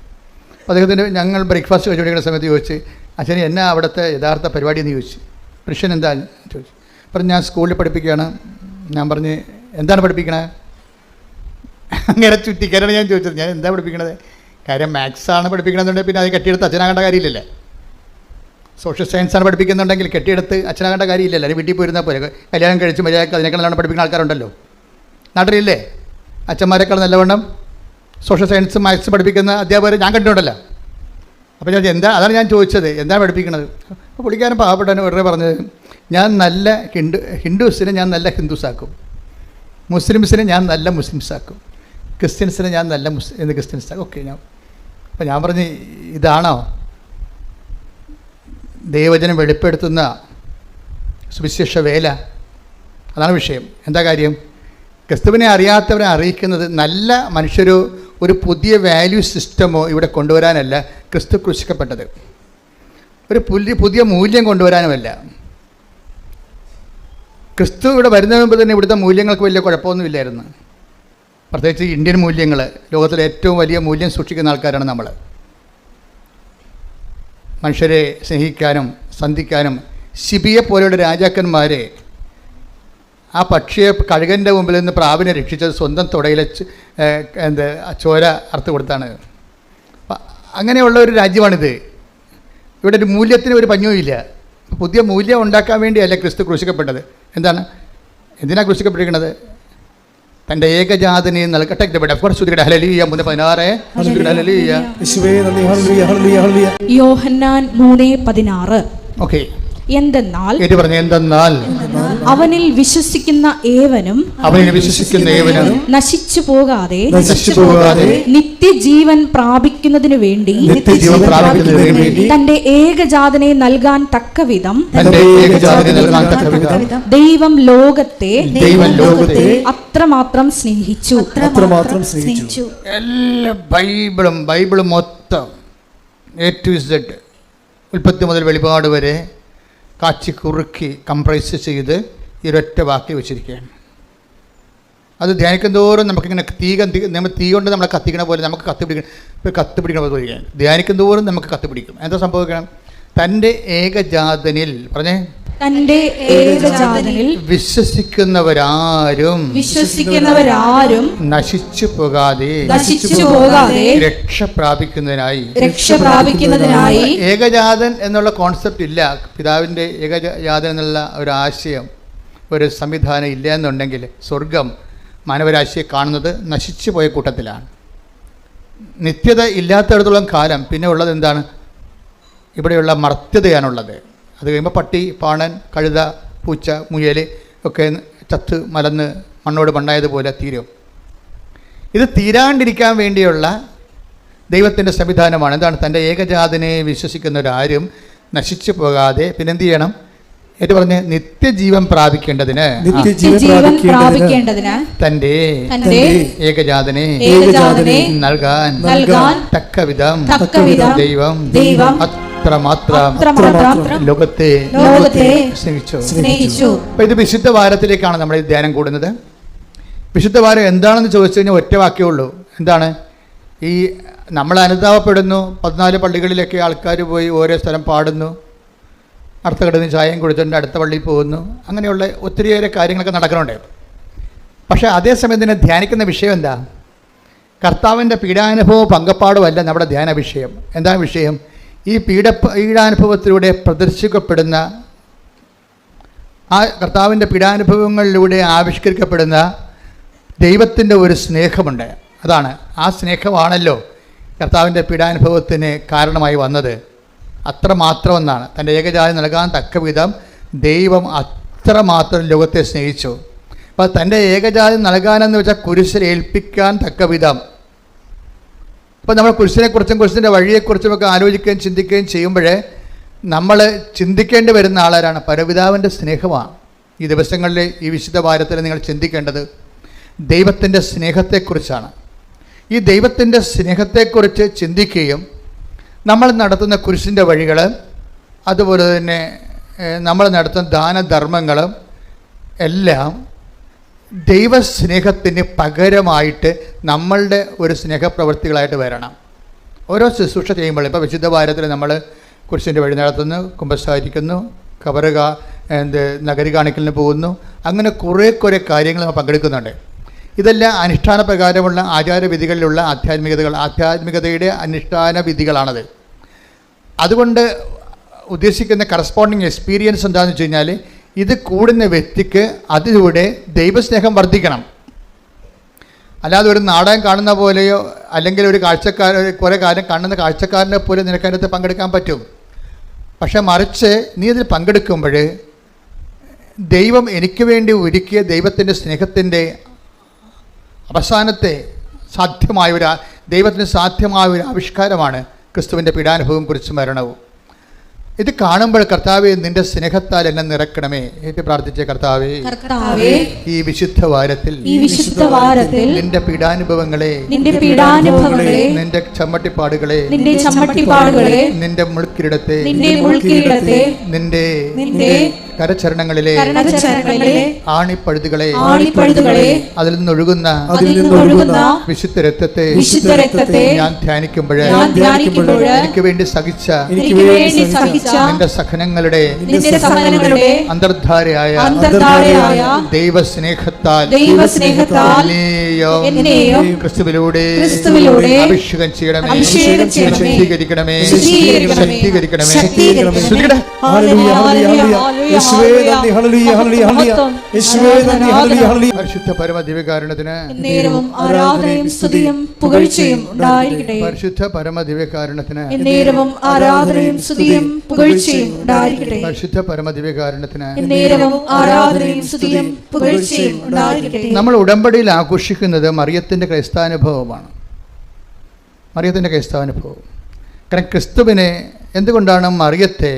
അപ്പോൾ അദ്ദേഹത്തിന് ഞങ്ങൾ ബ്രേക്ക്ഫാസ്റ്റ് കഴിച്ചുകൊണ്ടിരിക്കുന്ന സമയത്ത് ചോദിച്ച്, അച്ഛന് എന്നാ അവിടുത്തെ യഥാർത്ഥ പരിപാടി എന്ന് ചോദിച്ചു. പ്രശ്നം എന്താ ചോദിച്ചു. പറഞ്ഞു ഞാൻ സ്കൂളിൽ പഠിപ്പിക്കുകയാണ്. ഞാൻ പറഞ്ഞ് എന്താണ് പഠിപ്പിക്കണത്? അങ്ങനെ ചുറ്റിക്കാനാണ് ഞാൻ ചോദിച്ചത്. ഞാൻ എന്താ പഠിപ്പിക്കണത്? കാര്യം മാത്സാണ് പഠിപ്പിക്കണമെന്നുണ്ടെങ്കിൽ പിന്നെ അത് കെട്ടിയെടുത്ത് അച്ഛനാകേണ്ട കാര്യമില്ലല്ലേ. സോഷ്യൽ സയൻസാണ് പഠിപ്പിക്കുന്നുണ്ടെങ്കിൽ കെട്ടിയെടുത്ത് അച്ഛനാകേണ്ട കാര്യമില്ലല്ലോ. അല്ലെങ്കിൽ വീട്ടിൽ പോയിരുന്നാൽ പോലെ കല്യാണം കഴിച്ച് മര്യാദക്ക് അതിനേക്കാൾ നല്ലവണ്ണം പഠിപ്പിക്കുന്ന ആൾക്കാരുണ്ടല്ലോ നാട്ടിലില്ലേ. അച്ഛന്മാരെക്കാൾ നല്ലവണ്ണം സോഷ്യൽ സയൻസ് മാത്സ് പഠിപ്പിക്കുന്ന അധ്യാപകരെ ഞാൻ കണ്ടിട്ടുണ്ടല്ലോ. അപ്പോൾ ഞാൻ അതാണ് ഞാൻ ചോദിച്ചത്, എന്താണ് പഠിപ്പിക്കണത്? അപ്പോൾ പുള്ളിക്കാരൻ പാവപ്പെട്ടവന് വെറുതെ പറഞ്ഞത്, ഞാൻ നല്ല ഹിന്ദുസിനെ ഞാൻ നല്ല ഹിന്ദുസാക്കും, മുസ്ലിംസിനെ ഞാൻ നല്ല മുസ്ലിംസാക്കും, ക്രിസ്ത്യൻസിനെ ഞാൻ നല്ല ക്രിസ്ത്യൻസാക്കും. ഓക്കെ. അപ്പോൾ ഞാൻ പറഞ്ഞ് ഇതാണോ ദൈവവചനം വെളിപ്പെടുത്തുന്ന സുവിശേഷ വേല? അതാണ് വിഷയം. എന്താ കാര്യം? ക്രിസ്തുവിനെ അറിയാത്തവരെ അറിയിക്കുന്നത് നല്ല മനുഷ്യരോ ഒരു പുതിയ വാല്യൂ സിസ്റ്റമോ ഇവിടെ കൊണ്ടുവരാനല്ല ക്രിസ്തു ക്രൂശിക്കപ്പെട്ടത്. ഒരു പുതിയ മൂല്യം കൊണ്ടുവരാനുമല്ല. ക്രിസ്തു ഇവിടെ വരുന്നതിന് മുമ്പ് തന്നെ ഇവിടുത്തെ മൂല്യങ്ങൾക്ക് വലിയ കുഴപ്പമൊന്നുമില്ലായിരുന്നു. പ്രത്യേകിച്ച് ഇന്ത്യൻ മൂല്യങ്ങൾ, ലോകത്തിലെ ഏറ്റവും വലിയ മൂല്യം സൂക്ഷിക്കുന്ന ആൾക്കാരാണ് നമ്മൾ. മനുഷ്യരെ സ്നേഹിക്കാനും സന്ധിക്കാനും ശിബിയെ പോലെയുള്ള രാജാക്കന്മാരെ ആ പക്ഷിയെ കഴുകൻ്റെ മുമ്പിൽ നിന്ന് പ്രാവിനെ രക്ഷിച്ചത് സ്വന്തം തുടയിലെ ചോര അറുത്ത് കൊടുത്താണ്. അങ്ങനെയുള്ള ഒരു രാജ്യമാണിത്. ഇവിടെ ഒരു മൂല്യത്തിന് ഒരു പഞ്ഞവുമില്ല. പുതിയ മൂല്യം ഉണ്ടാക്കാൻ വേണ്ടിയല്ല ക്രിസ്തു ക്രൂശിക്കപ്പെട്ടത്. എന്തിനാണ് ക്രൂശിക്കപ്പെട്ടിരിക്കുന്നത്? തൻ്റെ ഏകജാതനെ നൽകട്ടെ. യോഹന്നാൻ 3:16. ഓക്കെ. എന്തെന്നാൽ അവനിൽ വിശ്വസിക്കുന്ന ഏവനും നശിച്ചു പോകാതെ നിത്യജീവൻ പ്രാപിക്കുന്നതിനു വേണ്ടി തന്റെ ഏകജാതനെ നൽകാൻ തക്കവിധം ദൈവം ലോകത്തെ അത്രമാത്രം സ്നേഹിച്ചു. എല്ലാ ബൈബിളും മൊത്തം A to Z, ഉൽപ്പത്തി മുതൽ വെളിപാട് വരെ കാച്ചി കുറുക്കി കംപ്രൈസ് ചെയ്ത് ഈ ഒരൊറ്റ വാക്കി വെച്ചിരിക്കുകയാണ്. അത് ധ്യാനിക്കും തോറും നമുക്കിങ്ങനെ നമ്മൾ തീ കൊണ്ട് നമ്മളെ കത്തിക്കണ പോലെ നമുക്ക് കത്തിപ്പിടിക്കണ പോലെ തോന്നിക്കുകയാണ്. ധ്യാനിക്കും തോറും നമുക്ക് കത്തിപ്പിടിക്കും. എന്താ സംഭവിക്കണം? തൻ്റെ ഏകജാതനിൽ പറഞ്ഞേ, തന്റെ ഏകജാതനിൽ വിശ്വസിക്കുന്നവരാരും നശിച്ചു പോകാതെ രക്ഷ പ്രാപിക്കുന്നതിനായി. ഏകജാതൻ എന്നുള്ള കോൺസെപ്റ്റ് ഇല്ല, പിതാവിൻ്റെ ഏകജാതൻ എന്നുള്ള ഒരു ആശയം, ഒരു സംവിധാനം ഇല്ല എന്നുണ്ടെങ്കിൽ സ്വർഗം മാനവരാശിയെ കാണുന്നത് നശിച്ചു പോയ കൂട്ടത്തിലാണ്. നിത്യത ഇല്ലാത്തിടത്തോളം കാലം പിന്നെ ഉള്ളത് എന്താണ്? ഇവിടെയുള്ള മർത്യതയാണുള്ളത്. അത് കഴിയുമ്പോൾ പട്ടി, പാണൻ, കഴുത, പൂച്ച, മുയൽ ഒക്കെ ചത്ത് മലന്ന് മണ്ണോട് മണ്ണായതുപോലെ തീരും. ഇത് തീരാണ്ടിരിക്കാൻ വേണ്ടിയുള്ള ദൈവത്തിൻ്റെ സംവിധാനമാണ്. എന്താണ്? തൻ്റെ ഏകജാതനെ വിശ്വസിക്കുന്നവരാരും നശിച്ചു പോകാതെ പിന്നെന്ത് ചെയ്യണം? ഏറ്റു പറഞ്ഞ് നിത്യജീവൻ പ്രാപിക്കേണ്ടതിന് തൻ്റെ ഏകജാതനെ നൽകാൻ തക്കവിധം ദൈവം അത്രമാത്രം ലോകത്തെ സ്നേഹിച്ചു. അപ്പൊ ഇത് വിശുദ്ധ വാരത്തിലേക്കാണ് നമ്മൾ ഈ ധ്യാനം കൂടുന്നത്. വിശുദ്ധ വാരം എന്താണെന്ന് ചോദിച്ചു കഴിഞ്ഞാൽ ഒറ്റ വാക്യേ ഉള്ളൂ. എന്താണ്? ഈ നമ്മൾ അനുതാപപ്പെടുന്നു, 14 പള്ളികളിലൊക്കെ ആൾക്കാർ പോയി ഓരോ സ്ഥലം പാടുന്നു, അടുത്ത കടന്ന് ചായയും കുടിച്ചിട്ട് അടുത്ത പള്ളിയിൽ പോകുന്നു, അങ്ങനെയുള്ള ഒത്തിരിയേറെ കാര്യങ്ങളൊക്കെ നടക്കുന്നുണ്ട്. പക്ഷേ അതേസമയം തന്നെ ധ്യാനിക്കുന്ന വിഷയം എന്താ? കർത്താവിൻ്റെ പീഡാനുഭവവും പങ്കപ്പാടും അല്ല നമ്മുടെ ധ്യാന വിഷയം. എന്താ വിഷയം? ഈ പീഡാനുഭവത്തിലൂടെ പ്രദർശിക്കപ്പെടുന്ന, ആ കർത്താവിൻ്റെ പീഡാനുഭവങ്ങളിലൂടെ ആവിഷ്കരിക്കപ്പെടുന്ന ദൈവത്തിൻ്റെ ഒരു സ്നേഹമുണ്ട്. അതാണ്, ആ സ്നേഹമാണല്ലോ കർത്താവിൻ്റെ പീഡാനുഭവത്തിന് കാരണമായി വന്നത്. അത്രമാത്രം എന്നാണ്, തൻ്റെ ഏകജാതം നൽകാൻ തക്കവിധം ദൈവം അത്രമാത്രം ലോകത്തെ സ്നേഹിച്ചു. അപ്പോൾ തൻ്റെ ഏകജാതം നൽകാനെന്ന് വെച്ചാൽ കുരിശിൽ ഏൽപ്പിക്കാൻ തക്കവിധം. അപ്പോൾ നമ്മൾ കുരിശിനെക്കുറിച്ചും കുരിശിൻ്റെ വഴിയെക്കുറിച്ചുമൊക്കെ ആലോചിക്കുകയും ചിന്തിക്കുകയും ചെയ്യുമ്പോഴേ നമ്മൾ ചിന്തിക്കേണ്ടി വരുന്ന ആളാരാണ്? പരപിതാവിൻ്റെ സ്നേഹമാണ്. ഈ ദിവസങ്ങളിൽ ഈ വിശുദ്ധ വാരത്തിൽ നിങ്ങൾ ചിന്തിക്കേണ്ടത് ദൈവത്തിൻ്റെ സ്നേഹത്തെക്കുറിച്ചാണ്. ഈ ദൈവത്തിൻ്റെ സ്നേഹത്തെക്കുറിച്ച് ചിന്തിക്കുകയും നമ്മൾ നടത്തുന്ന കുരിശിൻ്റെ വഴികൾ, അതുപോലെ തന്നെ നമ്മൾ നടത്തുന്ന ദാനധർമ്മങ്ങളും എല്ലാം ദൈവസ്നേഹത്തിന് പകരമായിട്ട് നമ്മളുടെ ഒരു സ്നേഹപ്രവൃത്തികളായിട്ട് വരണം. ഓരോ ശുശ്രൂഷ ചെയ്യുമ്പോൾ, ഇപ്പോൾ വിശുദ്ധ വാരത്തിൽ നമ്മൾ കുരിശിൻ്റെ വഴി നടത്തുന്നു, കുമ്പസാരിക്കുന്നു, നഗരി കാണിക്കലിന് പോകുന്നു, അങ്ങനെ കുറേ കാര്യങ്ങൾ നമ്മൾ പങ്കെടുക്കുന്നുണ്ട്. ഇതെല്ലാം അനുഷ്ഠാന പ്രകാരമുള്ള ആചാരവിധികളിലുള്ള ആധ്യാത്മികതയുടെ അനുഷ്ഠാന വിധികളാണത്. അതുകൊണ്ട് ഉദ്ദേശിക്കുന്ന കറസ്പോണ്ടിങ് എക്സ്പീരിയൻസ് എന്താണെന്ന് വെച്ച് കഴിഞ്ഞാൽ, ഇത് കൂടുന്ന വ്യക്തിക്ക് അതിലൂടെ ദൈവസ്നേഹം വർദ്ധിക്കണം. അല്ലാതെ ഒരു നാടകം കാണുന്ന പോലെയോ അല്ലെങ്കിൽ ഒരു കുറേ കാര്യം കാണുന്ന കാഴ്ചക്കാരനെ പോലെ നിനക്കതിനകത്ത് പങ്കെടുക്കാൻ പറ്റും. പക്ഷെ മറിച്ച് നീ ഇതിൽ പങ്കെടുക്കുമ്പോൾ ദൈവം എനിക്ക് വേണ്ടി ഒരുക്കിയ ദൈവത്തിൻ്റെ സ്നേഹത്തിൻ്റെ അവസാനത്തെ ദൈവത്തിന് സാധ്യമായ ഒരു ആവിഷ്കാരമാണ് ക്രിസ്തുവിൻ്റെ പീഡാനുഭവം കുറിച്ച് മരണവും. ഇത് കാണുമ്പോൾ കർത്താവേ, നിന്റെ സ്നേഹത്താൽ എന്നെ നിറക്കണമേ എന്ന് പ്രാർത്ഥിച്ച കർത്താവേ, ഈ വിശുദ്ധ വാരത്തിൽ നിന്റെ പീഡാനുഭവങ്ങളെ, നിന്റെ ചമ്മട്ടിപ്പാടുകളെ, നിന്റെ മുൾക്കിരീടത്തെ, നിന്റെ കരചരണങ്ങളിലെ ആണിപ്പഴുതുകളെ, അതിൽ നിന്നൊഴുകുന്ന വിശുദ്ധ രക്തത്തെ ഞാൻ ധ്യാനിക്കുമ്പോൾ എനിക്ക് വേണ്ടി സഹിച്ച നിന്റെ സഹനങ്ങളുടെ അന്തർധാരയായ ദൈവസ്നേഹത്താൽ ക്രിസ്തുവിലൂടെ അഭിഷേകം ചെയ്യണമേ, ശക്തീകരിക്കണമേ, ശക്തീകരിക്കണമേ. പരിശുദ്ധ പരമ ദിവ്യകാരുണ്യത്തിന് ആരാധനയും സ്തുതിയും പുകഴ്ചയും ഉണ്ടായിരിക്കട്ടെ. പരിശുദ്ധ പരമ ദിവ്യകാരുണ്യത്തിന് ആരാധനയും സ്തുതിയും പുകഴ്ചയും ഉണ്ടായിരിക്കട്ടെ. പരിശുദ്ധ പരമ ദിവ്യകാരുണ്യത്തിന് ആരാധനയും സ്തുതിയും പുകഴ്ചയും ഉണ്ടായിരിക്കട്ടെ. നമ്മൾ ഉടമ്പടിയിൽ ആഘോഷിക്കുന്നത് മറിയത്തിൻ്റെ ക്രൈസ്താനുഭവമാണ്. മറിയത്തിൻ്റെ ക്രൈസ്താനുഭവം. കാരണം ക്രിസ്തുവിനെ എന്തുകൊണ്ടാണ് മറിയത്തെ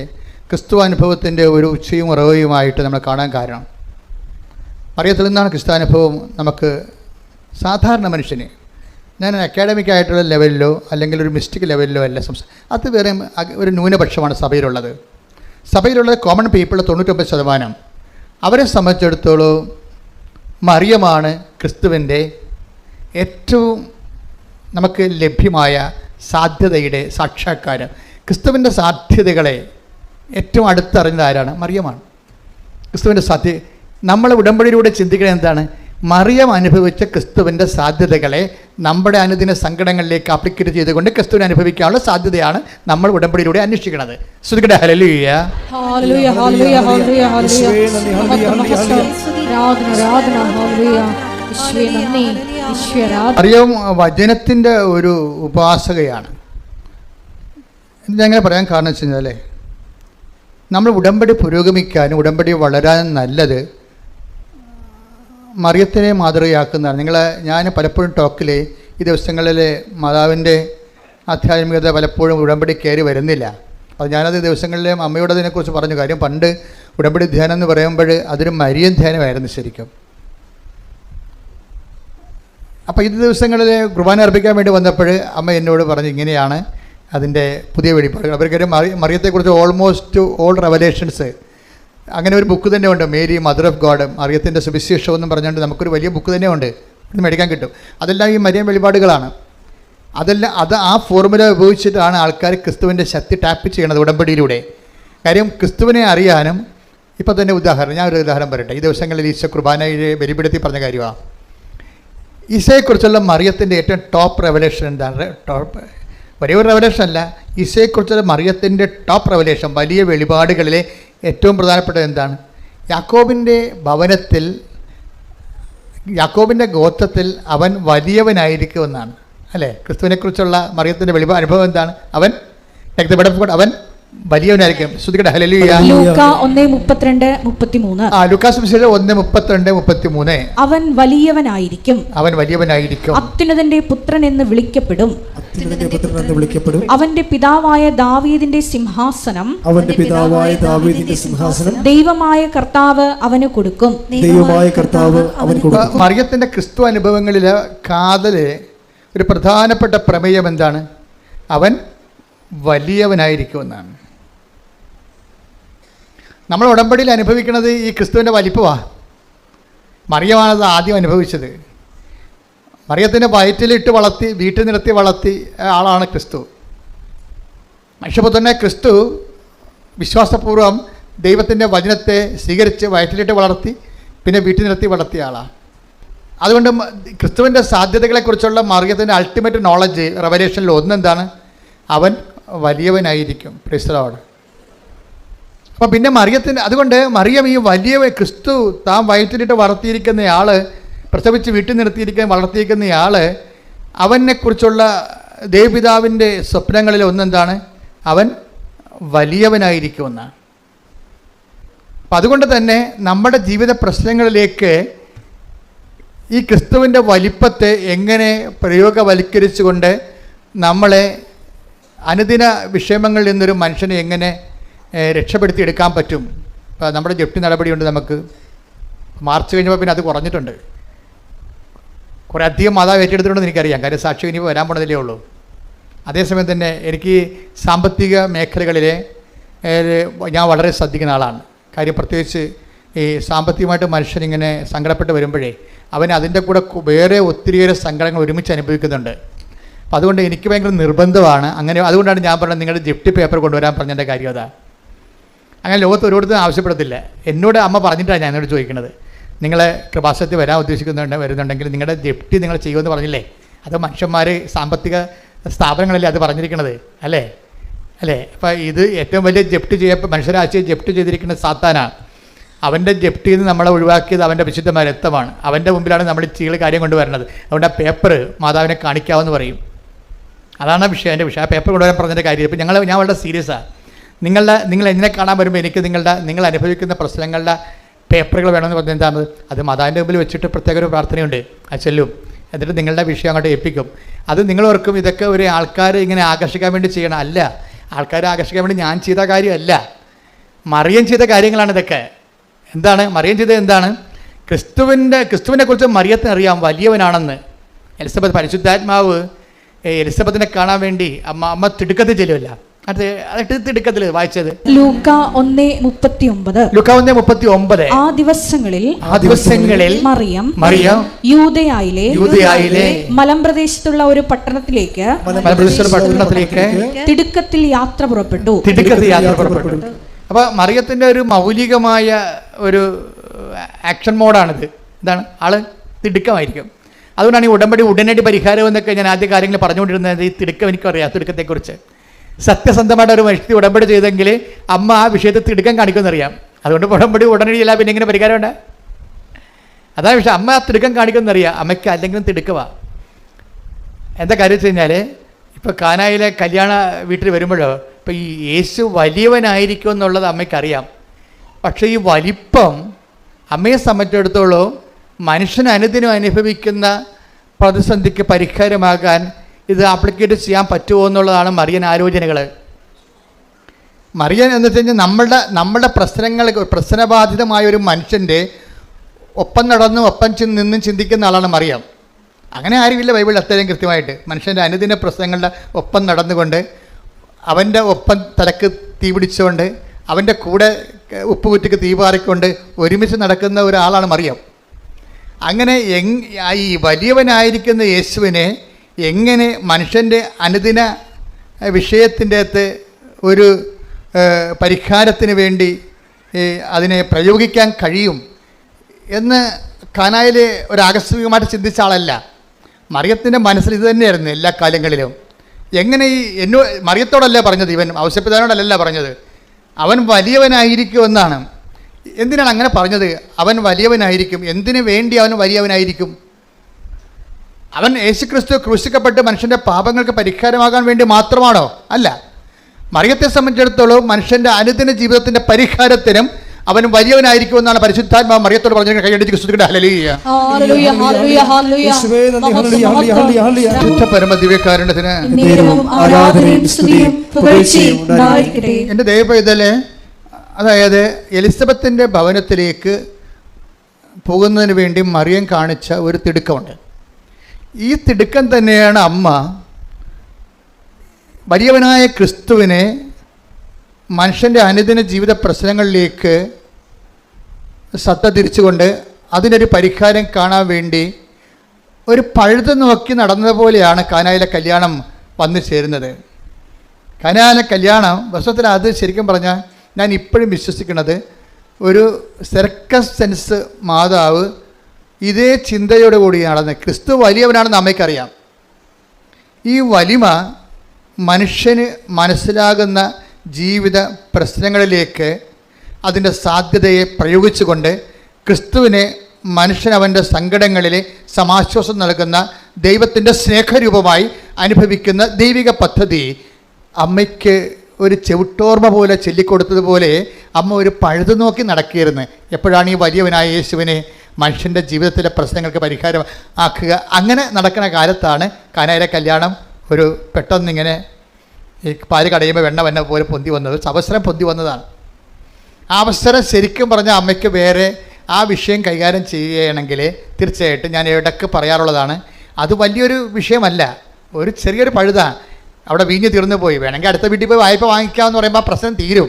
ക്രിസ്തുവാനുഭവത്തിൻ്റെ ഒരു ഉച്ചയും ഉറവയുമായിട്ട് നമ്മൾ കാണാൻ കാരണം? മറിയത്തിൽ നിന്നാണ് ക്രിസ്തുവാനുഭവം നമുക്ക് സാധാരണ മനുഷ്യന്, ഞാൻ അക്കാഡമിക് ആയിട്ടുള്ള ലെവലിലോ അല്ലെങ്കിൽ ഒരു മിസ്റ്റിക് ലെവലിലോ അല്ല അത് വേറെ ഒരു ന്യൂനപക്ഷമാണ് സഭയിലുള്ളത്. സഭയിലുള്ള കോമൺ പീപ്പിൾ 99%. അവരെ സംബന്ധിച്ചിടത്തോളം മറിയമാണ് ക്രിസ്തുവിൻ്റെ ഏറ്റവും നമുക്ക് ലഭ്യമായ സാധ്യതയുടെ സാക്ഷാത്കാരം. ക്രിസ്തുവിൻ്റെ സാധ്യതകളെ ഏറ്റവും അടുത്തറിഞ്ഞത് ആരാണ്? മറിയമാണ്. ക്രിസ്തുവിൻ്റെ സാധ്യത നമ്മൾ ഉടമ്പടിയിലൂടെ ചിന്തിക്കുന്നത് എന്താണ്? മറിയം അനുഭവിച്ച ക്രിസ്തുവിൻ്റെ സാധ്യതകളെ നമ്മുടെ അനുദിന സങ്കടങ്ങളിലേക്ക് അപ്ലിക്കേറ്റ് ചെയ്തുകൊണ്ട് ക്രിസ്തുവിനെ അനുഭവിക്കാനുള്ള സാധ്യതയാണ് നമ്മൾ ഉടമ്പടിയിലൂടെ അന്വേഷിക്കുന്നത്. ശ്രുതികട ഹല്ലേലൂയ. ഹല്ലേലൂയ ഹല്ലേലൂയ ഹല്ലേലൂയ ഹല്ലേലൂയ. മറിയം വചനത്തിൻ്റെ ഒരു ഉപാസകയാണ്. ഇതങ്ങനെ പറയാൻ കാരണം വെച്ച് കഴിഞ്ഞാൽ നമ്മൾ ഉടമ്പടി പുരോഗമിക്കാനും ഉടമ്പടി വളരാനും നല്ലത് മറിയത്തിനെ മാതൃകയാക്കുന്നതാണ്. ഞാൻ പലപ്പോഴും ടോക്കിൽ ഈ ദിവസങ്ങളിൽ മാതാവിൻ്റെ ആധ്യാത്മികത പലപ്പോഴും ഉടമ്പടി കയറി വരുന്നില്ല. അപ്പോൾ ഞാനത് ദിവസങ്ങളിൽ അമ്മയോട് അതിനെക്കുറിച്ച് പറഞ്ഞു. കാര്യം പണ്ട് ഉടമ്പടി ധ്യാനം എന്ന് പറയുമ്പോൾ അതൊരു മരിയൻ ധ്യാനമായിരുന്നു ശരിക്കും. അപ്പോൾ ഈ ദിവസങ്ങളിൽ കുർബാന അർപ്പിക്കാൻ വേണ്ടി വന്നപ്പോൾ അമ്മ എന്നോട് പറഞ്ഞു ഇങ്ങനെയാണ് അതിൻ്റെ പുതിയ വെളിപ്പാടുകൾ. അവർക്കൊരു മറിയത്തെക്കുറിച്ച് ഓൾമോസ്റ്റ് ഓൾ റെവലേഷൻസ് അങ്ങനെ ഒരു ബുക്ക് തന്നെ ഉണ്ട്, മേരി മദർ ഓഫ് ഗോഡ്, മറിയത്തിൻ്റെ സുവിശേഷം എന്നും പറഞ്ഞുകൊണ്ട് നമുക്കൊരു വലിയ ബുക്ക് തന്നെ ഉണ്ട്, ഇത് മേടിക്കാൻ കിട്ടും. അതെല്ലാം ഈ മരിയൻ വെളിപാടുകളാണ്. ആ ഫോർമുല ഉപയോഗിച്ചിട്ടാണ് ആൾക്കാർ ക്രിസ്തുവിൻ്റെ ശക്തി ടാപ്പ് ചെയ്യണത് ഉടമ്പടിയിലൂടെ. കാര്യം ക്രിസ്തുവിനെ അറിയാനും ഇപ്പോൾ തന്നെ ഞാനൊരു ഉദാഹരണം പറയട്ടെ. ഈ ദിവസങ്ങളിൽ ഈശോ കുർബാനയിലെ ബലിപീഠത്തിൽ പറഞ്ഞ കാര്യമാണ്. ഈശോയെക്കുറിച്ചുള്ള മറിയത്തിൻ്റെ ഏറ്റവും ടോപ്പ് റെവലേഷൻ എന്താണ്? ഒരേ ഒരു റെവലേഷൻ അല്ല, ഈശോയെക്കുറിച്ചുള്ള മറിയത്തിൻ്റെ ടോപ്പ് റെവലേഷൻ, വലിയ വെളിപാടുകളിലെ ഏറ്റവും പ്രധാനപ്പെട്ടത് എന്താണ്? യാക്കോബിൻ്റെ ഭവനത്തിൽ, യാക്കോബിൻ്റെ ഗോത്രത്തിൽ അവൻ വലിയവനായിരിക്കുമെന്നാണ് അല്ലേ? ക്രിസ്തുവിനെക്കുറിച്ചുള്ള മറിയത്തിൻ്റെ അനുഭവം എന്താണ്? അവൻ അവൻ വലിയവനായിരിക്കും. ശ്രുതികട ഹല്ലേലൂയ. ലൂക്കാ 1:32-33. ലൂക്കാസ് സുവിശേഷം 1:32-33. അവൻ വലിയവനായിരിക്കും, അത്യുന്നതന്റെ പുത്രൻ എന്ന് വിളിക്കപ്പെടും. അവന്റെ പിതാവായ ദാവീദിന്റെ സിംഹാസനം ദൈവമായ കർത്താവ് അവന് കൊടുക്കും. മറിയത്തിന്റെ ക്രിസ്തു അനുഭവങ്ങളിലെ കാതല് ഒരു പ്രധാനപ്പെട്ട പ്രമേയം എന്താണ്? അവൻ വലിയവനായിരിക്കുമെന്നാണ്. നമ്മൾ ഉടമ്പടിയിൽ അനുഭവിക്കുന്നത് ഈ ക്രിസ്തുവിൻ്റെ വലിപ്പമാണ്. മറിയമാണത് ആദ്യം അനുഭവിച്ചത്. മറിയത്തിൻ്റെ വയറ്റിലിട്ട് വളർത്തി, വീട്ടിൽ നിർത്തി വളർത്തി ആളാണ് ക്രിസ്തു. മനുഷ്യപുത്രനെ ക്രിസ്തു വിശ്വാസപൂർവ്വം ദൈവത്തിൻ്റെ വചനത്തെ സ്വീകരിച്ച് വയറ്റിലിട്ട് വളർത്തി, പിന്നെ വീട്ടിൽ നിർത്തി വളർത്തിയ ആളാണ്. അതുകൊണ്ട് ക്രിസ്തുവിൻ്റെ സാധ്യതകളെക്കുറിച്ചുള്ള മറിയത്തിൻ്റെ അൾട്ടിമേറ്റ് നോളജ് റെവലേഷനിൽ ഒന്നെന്താണ്? അവൻ വലിയവനായിരിക്കും. Praise the Lord. അപ്പോൾ പിന്നെ മറിയത്തിന്, അതുകൊണ്ട് മറിയം ഈ വലിയ ക്രിസ്തു താൻ വയറ്റിലിട്ട് വളർത്തിയിരിക്കുന്നയാൾ, പ്രസവിച്ച് വീട്ടിൽ വളർത്തിയിരിക്കുന്നയാൾ, അവനെക്കുറിച്ചുള്ള ദേവപിതാവിൻ്റെ സ്വപ്നങ്ങളിൽ ഒന്നെന്താണ്? അവൻ വലിയവനായിരിക്കുമെന്നാണ്. അപ്പം അതുകൊണ്ട് തന്നെ നമ്മുടെ ജീവിത പ്രശ്നങ്ങളിലേക്ക് ഈ ക്രിസ്തുവിൻ്റെ വലിപ്പത്തെ എങ്ങനെ പ്രയോഗവൽക്കരിച്ചുകൊണ്ട് നമ്മളെ അനുദിന വിഷമങ്ങളിൽ നിന്നൊരു മനുഷ്യനെ എങ്ങനെ രക്ഷപ്പെടുത്തിയെടുക്കാൻ പറ്റും? ഇപ്പോൾ നമ്മുടെ ജപ്തി നടപടിയുണ്ട്. നമുക്ക് മാർച്ച് കഴിഞ്ഞപ്പോൾ പിന്നെ അത് കുറഞ്ഞിട്ടുണ്ട്. കുറേ അധികം മാതാവ് ഏറ്റെടുത്തിട്ടുണ്ടെന്ന് എനിക്കറിയാം. കാര്യം സാക്ഷി ഇനിയിപ്പോൾ വരാൻ പോണതല്ലേ ഉള്ളൂ. അതേസമയം തന്നെ എനിക്ക് സാമ്പത്തിക മേഖലകളിലെ ഞാൻ വളരെ ശ്രദ്ധിക്കുന്ന ആളാണ്. കാര്യം പ്രത്യേകിച്ച് ഈ സാമ്പത്തികമായിട്ട് മനുഷ്യനിങ്ങനെ സങ്കടപ്പെട്ട് വരുമ്പോഴേ അവൻ അതിൻ്റെ കൂടെ വേറെ ഒത്തിരിയേറെ സങ്കടങ്ങൾ ഒരുമിച്ച് അനുഭവിക്കുന്നുണ്ട്. അപ്പോൾ അതുകൊണ്ട് എനിക്ക് ഭയങ്കര നിർബന്ധമാണ് അങ്ങനെ. അതുകൊണ്ടാണ് ഞാൻ പറഞ്ഞത് നിങ്ങളുടെ ജപ്തി പേപ്പർ കൊണ്ടുവരാൻ പറഞ്ഞതിൻ്റെ കാര്യം അതാ. അങ്ങനെ ലോകത്ത് ഒരിടത്തും ആവശ്യപ്പെടത്തില്ല. എന്നോട് അമ്മ പറഞ്ഞിട്ടാണ് ഞാൻ എന്നോട് ചോദിക്കുന്നത്. നിങ്ങൾ കൃപാസനത്തിൽ വരാൻ വരുന്നുണ്ടെങ്കിൽ നിങ്ങളുടെ ജപ്തി നിങ്ങൾ ചെയ്യുമെന്ന് പറഞ്ഞില്ലേ? അത് മനുഷ്യന്മാർ സാമ്പത്തിക സ്ഥാപനങ്ങളല്ലേ അത് പറഞ്ഞിരിക്കുന്നത്, അല്ലേ? അപ്പോൾ ഇത് ഏറ്റവും വലിയ ജപ്തി മനുഷ്യരാശിയെ ജപ്തി ചെയ്തിരിക്കുന്ന സാത്താനാണ്. അവൻ്റെ ജപ്തിയിൽ നിന്ന് നമ്മളെ ഒഴിവാക്കിയത് അവൻ്റെ വിശുദ്ധമായ രക്തമാണ്. അവൻ്റെ മുമ്പിലാണ് നമ്മൾ ചീള് കാര്യം കൊണ്ടുവരുന്നത്. അതുകൊണ്ട് ആ പേപ്പർ മാതാവിനെ കാണിക്കാമെന്ന് പറയും. അതാണ് വിഷയം, എൻ്റെ വിഷയം. ആ പേപ്പർ കൊണ്ടുവരാൻ പറഞ്ഞതിൻ്റെ കാര്യം. ഇപ്പം ഞാൻ വളരെ സീരിയസാണ്. നിങ്ങൾ എന്നെ കാണാൻ വരുമ്പോൾ എനിക്ക് നിങ്ങൾ അനുഭവിക്കുന്ന പ്രശ്നങ്ങളുടെ പേപ്പറുകൾ വേണമെന്ന് പറഞ്ഞാൽ എന്താണ്? അത് മാതാവിൻ്റെ മുമ്പിൽ വെച്ചിട്ട് പ്രത്യേക ഒരു പ്രാർത്ഥനയുണ്ട്, അത് ചെല്ലും. എന്നിട്ട് നിങ്ങളുടെ വിഷയം അങ്ങോട്ട് ഏൽപ്പിക്കും. അത് നിങ്ങളോർക്കും ഇതൊക്കെ ഒരു ആൾക്കാരെ ഇങ്ങനെ ആകർഷിക്കാൻ വേണ്ടി ചെയ്യണം. അല്ല, ആൾക്കാരെ ആകർഷിക്കാൻ വേണ്ടി ഞാൻ ചെയ്ത കാര്യമല്ല, മറിയം ചെയ്ത കാര്യങ്ങളാണ് ഇതൊക്കെ. എന്താണ് മറിയം ചെയ്തത്? എന്താണ്? ക്രിസ്തുവിനെ കുറിച്ച് മറിയത്തിന് അറിയാം വലിയവനാണെന്ന്. എലിസബത്ത്, പരിശുദ്ധാത്മാവ് എലിസബത്തിനെ കാണാൻ വേണ്ടി അമ്മ തിടുക്കത്തിൽ ചെല്ലുമല്ല. അത് തിടുക്കത്തിൽ വായിച്ചത് ലൂക്കാ 1:39. ആ ദിവസങ്ങളിൽ മറിയം യൂദയായിലെ മലമ്പ്രദേശത്തുള്ള ഒരു പട്ടണത്തിലേക്ക് തിടുക്കത്തിൽ യാത്ര പുറപ്പെട്ടു. അപ്പോൾ മറിയത്തിൻ്റെ ഒരു മൗലികമായ ഒരു ആക്ഷൻ മോഡാണിത്. എന്താണ്? ആള് തിടുക്കമായിരിക്കും. അതുകൊണ്ടാണ് ഈ ഉടമ്പടി ഉടനടി പരിഹാരം എന്നൊക്കെ ഞാൻ ആദ്യ കാര്യങ്ങൾ പറഞ്ഞുകൊണ്ടിരുന്നത്. ഈ തിടുക്കം എനിക്കറിയാം, തിടുക്കത്തെക്കുറിച്ച്. സത്യസന്ധമായിട്ട് ഒരു വ്യക്തി ഉടമ്പടി ചെയ്തെങ്കിൽ അമ്മ ആ വിഷയത്തിൽ തിടുക്കം കാണിക്കുമെന്നറിയാം. അതുകൊണ്ട് ഉടമ്പടി ഉടനടി ഇല്ല, പിന്നെ ഇങ്ങനെ പരിഹാരം ഉണ്ട്. അതാണ് വിഷയം. അമ്മ ആ തിടുക്കം കാണിക്കുമെന്നറിയാം, അമ്മയ്ക്ക് അല്ലെങ്കിലും തിടുക്കമാണ്. എന്താ കാര്യം വെച്ച് കഴിഞ്ഞാൽ, ഇപ്പോൾ കാനായിലെ കല്യാണ വീട്ടിൽ വരുമ്പോഴോ ഇപ്പോൾ ഈ യേശു വലിയവനായിരിക്കും എന്നുള്ളത് അമ്മയ്ക്കറിയാം. പക്ഷേ ഈ വലിപ്പം അമ്മയെ സംബന്ധിച്ചിടത്തോളം മനുഷ്യൻ അനുദിനം അനുഭവിക്കുന്ന പ്രതിസന്ധിക്ക് പരിഹാരമാകാൻ ഇത് ആപ്ലിക്കേറ്റ് ചെയ്യാൻ പറ്റുമോ എന്നുള്ളതാണ് മറിയൻ ആലോചനകൾ. മറിയൻ എന്ന് വെച്ച് കഴിഞ്ഞാൽ നമ്മളുടെ പ്രശ്നബാധിതമായ ഒരു മനുഷ്യൻ്റെ ഒപ്പം നടന്നും ഒപ്പം നിന്നും ചിന്തിക്കുന്ന ആളാണ് മറിയം. അങ്ങനെ ആരുമില്ല ബൈബിളിൽ അത്രയും കൃത്യമായിട്ട്. മനുഷ്യൻ്റെ അനുദിന പ്രശ്നങ്ങളുടെ ഒപ്പം നടന്നുകൊണ്ട്, അവൻ്റെ ഒപ്പം തലക്ക് തീ പിടിച്ചുകൊണ്ട്, അവൻ്റെ കൂടെ ഉപ്പുകുറ്റിക്ക് തീ പാറിക്കൊണ്ട് ഒരുമിച്ച് നടക്കുന്ന ഒരാളാണ് മറിയം. അങ്ങനെ ഈ വലിയവനായിരിക്കുന്ന യേശുവിനെ എങ്ങനെ മനുഷ്യൻ്റെ അനുദിന വിഷയത്തിൻ്റെ അകത്ത് ഒരു പരിഹാരത്തിന് വേണ്ടി അതിനെ പ്രയോഗിക്കാൻ കഴിയും എന്ന് കാനായിൽ ഒരു ആകസ്മികമായിട്ട് ചിന്തിച്ച ആളല്ല. മറിയത്തിൻ്റെ മനസ്സിൽ ഇത് തന്നെയായിരുന്നു എല്ലാ കാലങ്ങളിലും. എങ്ങനെ മറിയത്തോടല്ല പറഞ്ഞത്, ഇവൻ ഔസേപ്പിതാവിനോടല്ല പറഞ്ഞത്, അവൻ വലിയവനായിരിക്കുമെന്നാണ്. എന്തിനാണ് അങ്ങനെ പറഞ്ഞത്? അവൻ വലിയവനായിരിക്കും. എന്തിനു വേണ്ടി അവൻ വലിയവനായിരിക്കും? അവൻ യേശുക്രിസ്തു ക്രൂശിക്കപ്പെട്ട് മനുഷ്യൻ്റെ പാപങ്ങൾക്ക് പരിഹാരമാകാൻ വേണ്ടി മാത്രമാണോ? അല്ല. മറിയത്തെ സംബന്ധിച്ചിടത്തോളം മനുഷ്യൻ്റെ അനുദിന ജീവിതത്തിൻ്റെ പരിഹാരത്തിനും അവൻ വലിയവനായിരിക്കും എന്നാണ് പരിശുദ്ധാത്മാവ് മറിയത്തോട് പറഞ്ഞു. കൈയടിച്ച് ക്രിസ്തുവിന്റെ ഹല്ലേലൂയ. പരമദിവ്യകാരുണ്യത്തിന് എൻ്റെ ദൈവപൈതലേ, അതായത് എലിസബത്തിൻ്റെ ഭവനത്തിലേക്ക് പോകുന്നതിന് വേണ്ടി മറിയം കാണിച്ച ഒരു തിടുക്കമുണ്ട്. ഈ തിടുക്കം തന്നെയാണ് അമ്മ വലിയവനായ ക്രിസ്തുവിനെ മനുഷ്യൻ്റെ അനുദിന ജീവിത പ്രശ്നങ്ങളിലേക്ക് ശ്രദ്ധ തിരിച്ചുകൊണ്ട് അതിനൊരു പരിഹാരം കാണാൻ വേണ്ടി ഒരു പഴുത് നോക്കി നടന്നതുപോലെയാണ് കാനായിലെ കല്യാണം വന്നു ചേരുന്നത്. കാനായിലെ കല്യാണം വസ്തുത്തിൽ അത് ശരിക്കും പറഞ്ഞാൽ ഞാൻ ഇപ്പോഴും വിശ്വസിക്കുന്നത് ഒരു സർക്കസ് സെൻസ് മാതാവ് ഇതേ ചിന്തയോടുകൂടി നടന്ന് ക്രിസ്തു വലിയവനാണെന്ന് അമ്മയ്ക്കറിയാം. ഈ വലിമ മനുഷ്യന് മനസ്സിലാകുന്ന ജീവിത പ്രശ്നങ്ങളിലേക്ക് അതിൻ്റെ സാധ്യതയെ പ്രയോഗിച്ചുകൊണ്ട് ക്രിസ്തുവിനെ മനുഷ്യൻ അവൻ്റെ സങ്കടങ്ങളിൽ സമാശ്വാസം നൽകുന്ന ദൈവത്തിൻ്റെ സ്നേഹരൂപമായി അനുഭവിക്കുന്ന ദൈവിക പദ്ധതി അമ്മയ്ക്ക് ഒരു ചെവിട്ടോർമ്മ പോലെ ചൊല്ലിക്കൊടുത്തതുപോലെ അമ്മ ഒരു പഴുതു നോക്കി നടക്കുകയായിരുന്നു. എപ്പോഴാണ് ഈ വലിയവനായ യേശുവിനെ മനുഷ്യൻ്റെ ജീവിതത്തിലെ പ്രശ്നങ്ങൾക്ക് പരിഹാരം ആക്കുക. അങ്ങനെ നടക്കുന്ന കാലത്താണ് കാനായിലെ കല്യാണം ഒരു പെട്ടെന്നിങ്ങനെ ഈ പാല് കടയുമ്പോൾ വെണ്ണ പോലെ പൊന്തി വന്നത്. അവസരം പൊന്തി വന്നതാണ്. ആ അവസരം ശരിക്കും പറഞ്ഞാൽ അമ്മയ്ക്ക് വേറെ ആ വിഷയം കൈകാര്യം ചെയ്യുകയാണെങ്കിൽ തീർച്ചയായിട്ടും ഞാൻ ഇടയ്ക്ക് പറയാറുള്ളതാണ്, അത് വലിയൊരു വിഷയമല്ല, ഒരു ചെറിയൊരു പഴുതാണ്. അവിടെ വീഞ്ഞ് തീർന്നു പോയി, വേണമെങ്കിൽ അടുത്ത വീട്ടിൽ പോയി വായ്പ വാങ്ങിക്കാമെന്ന് പറയുമ്പോൾ ആ പ്രശ്നം തീരും.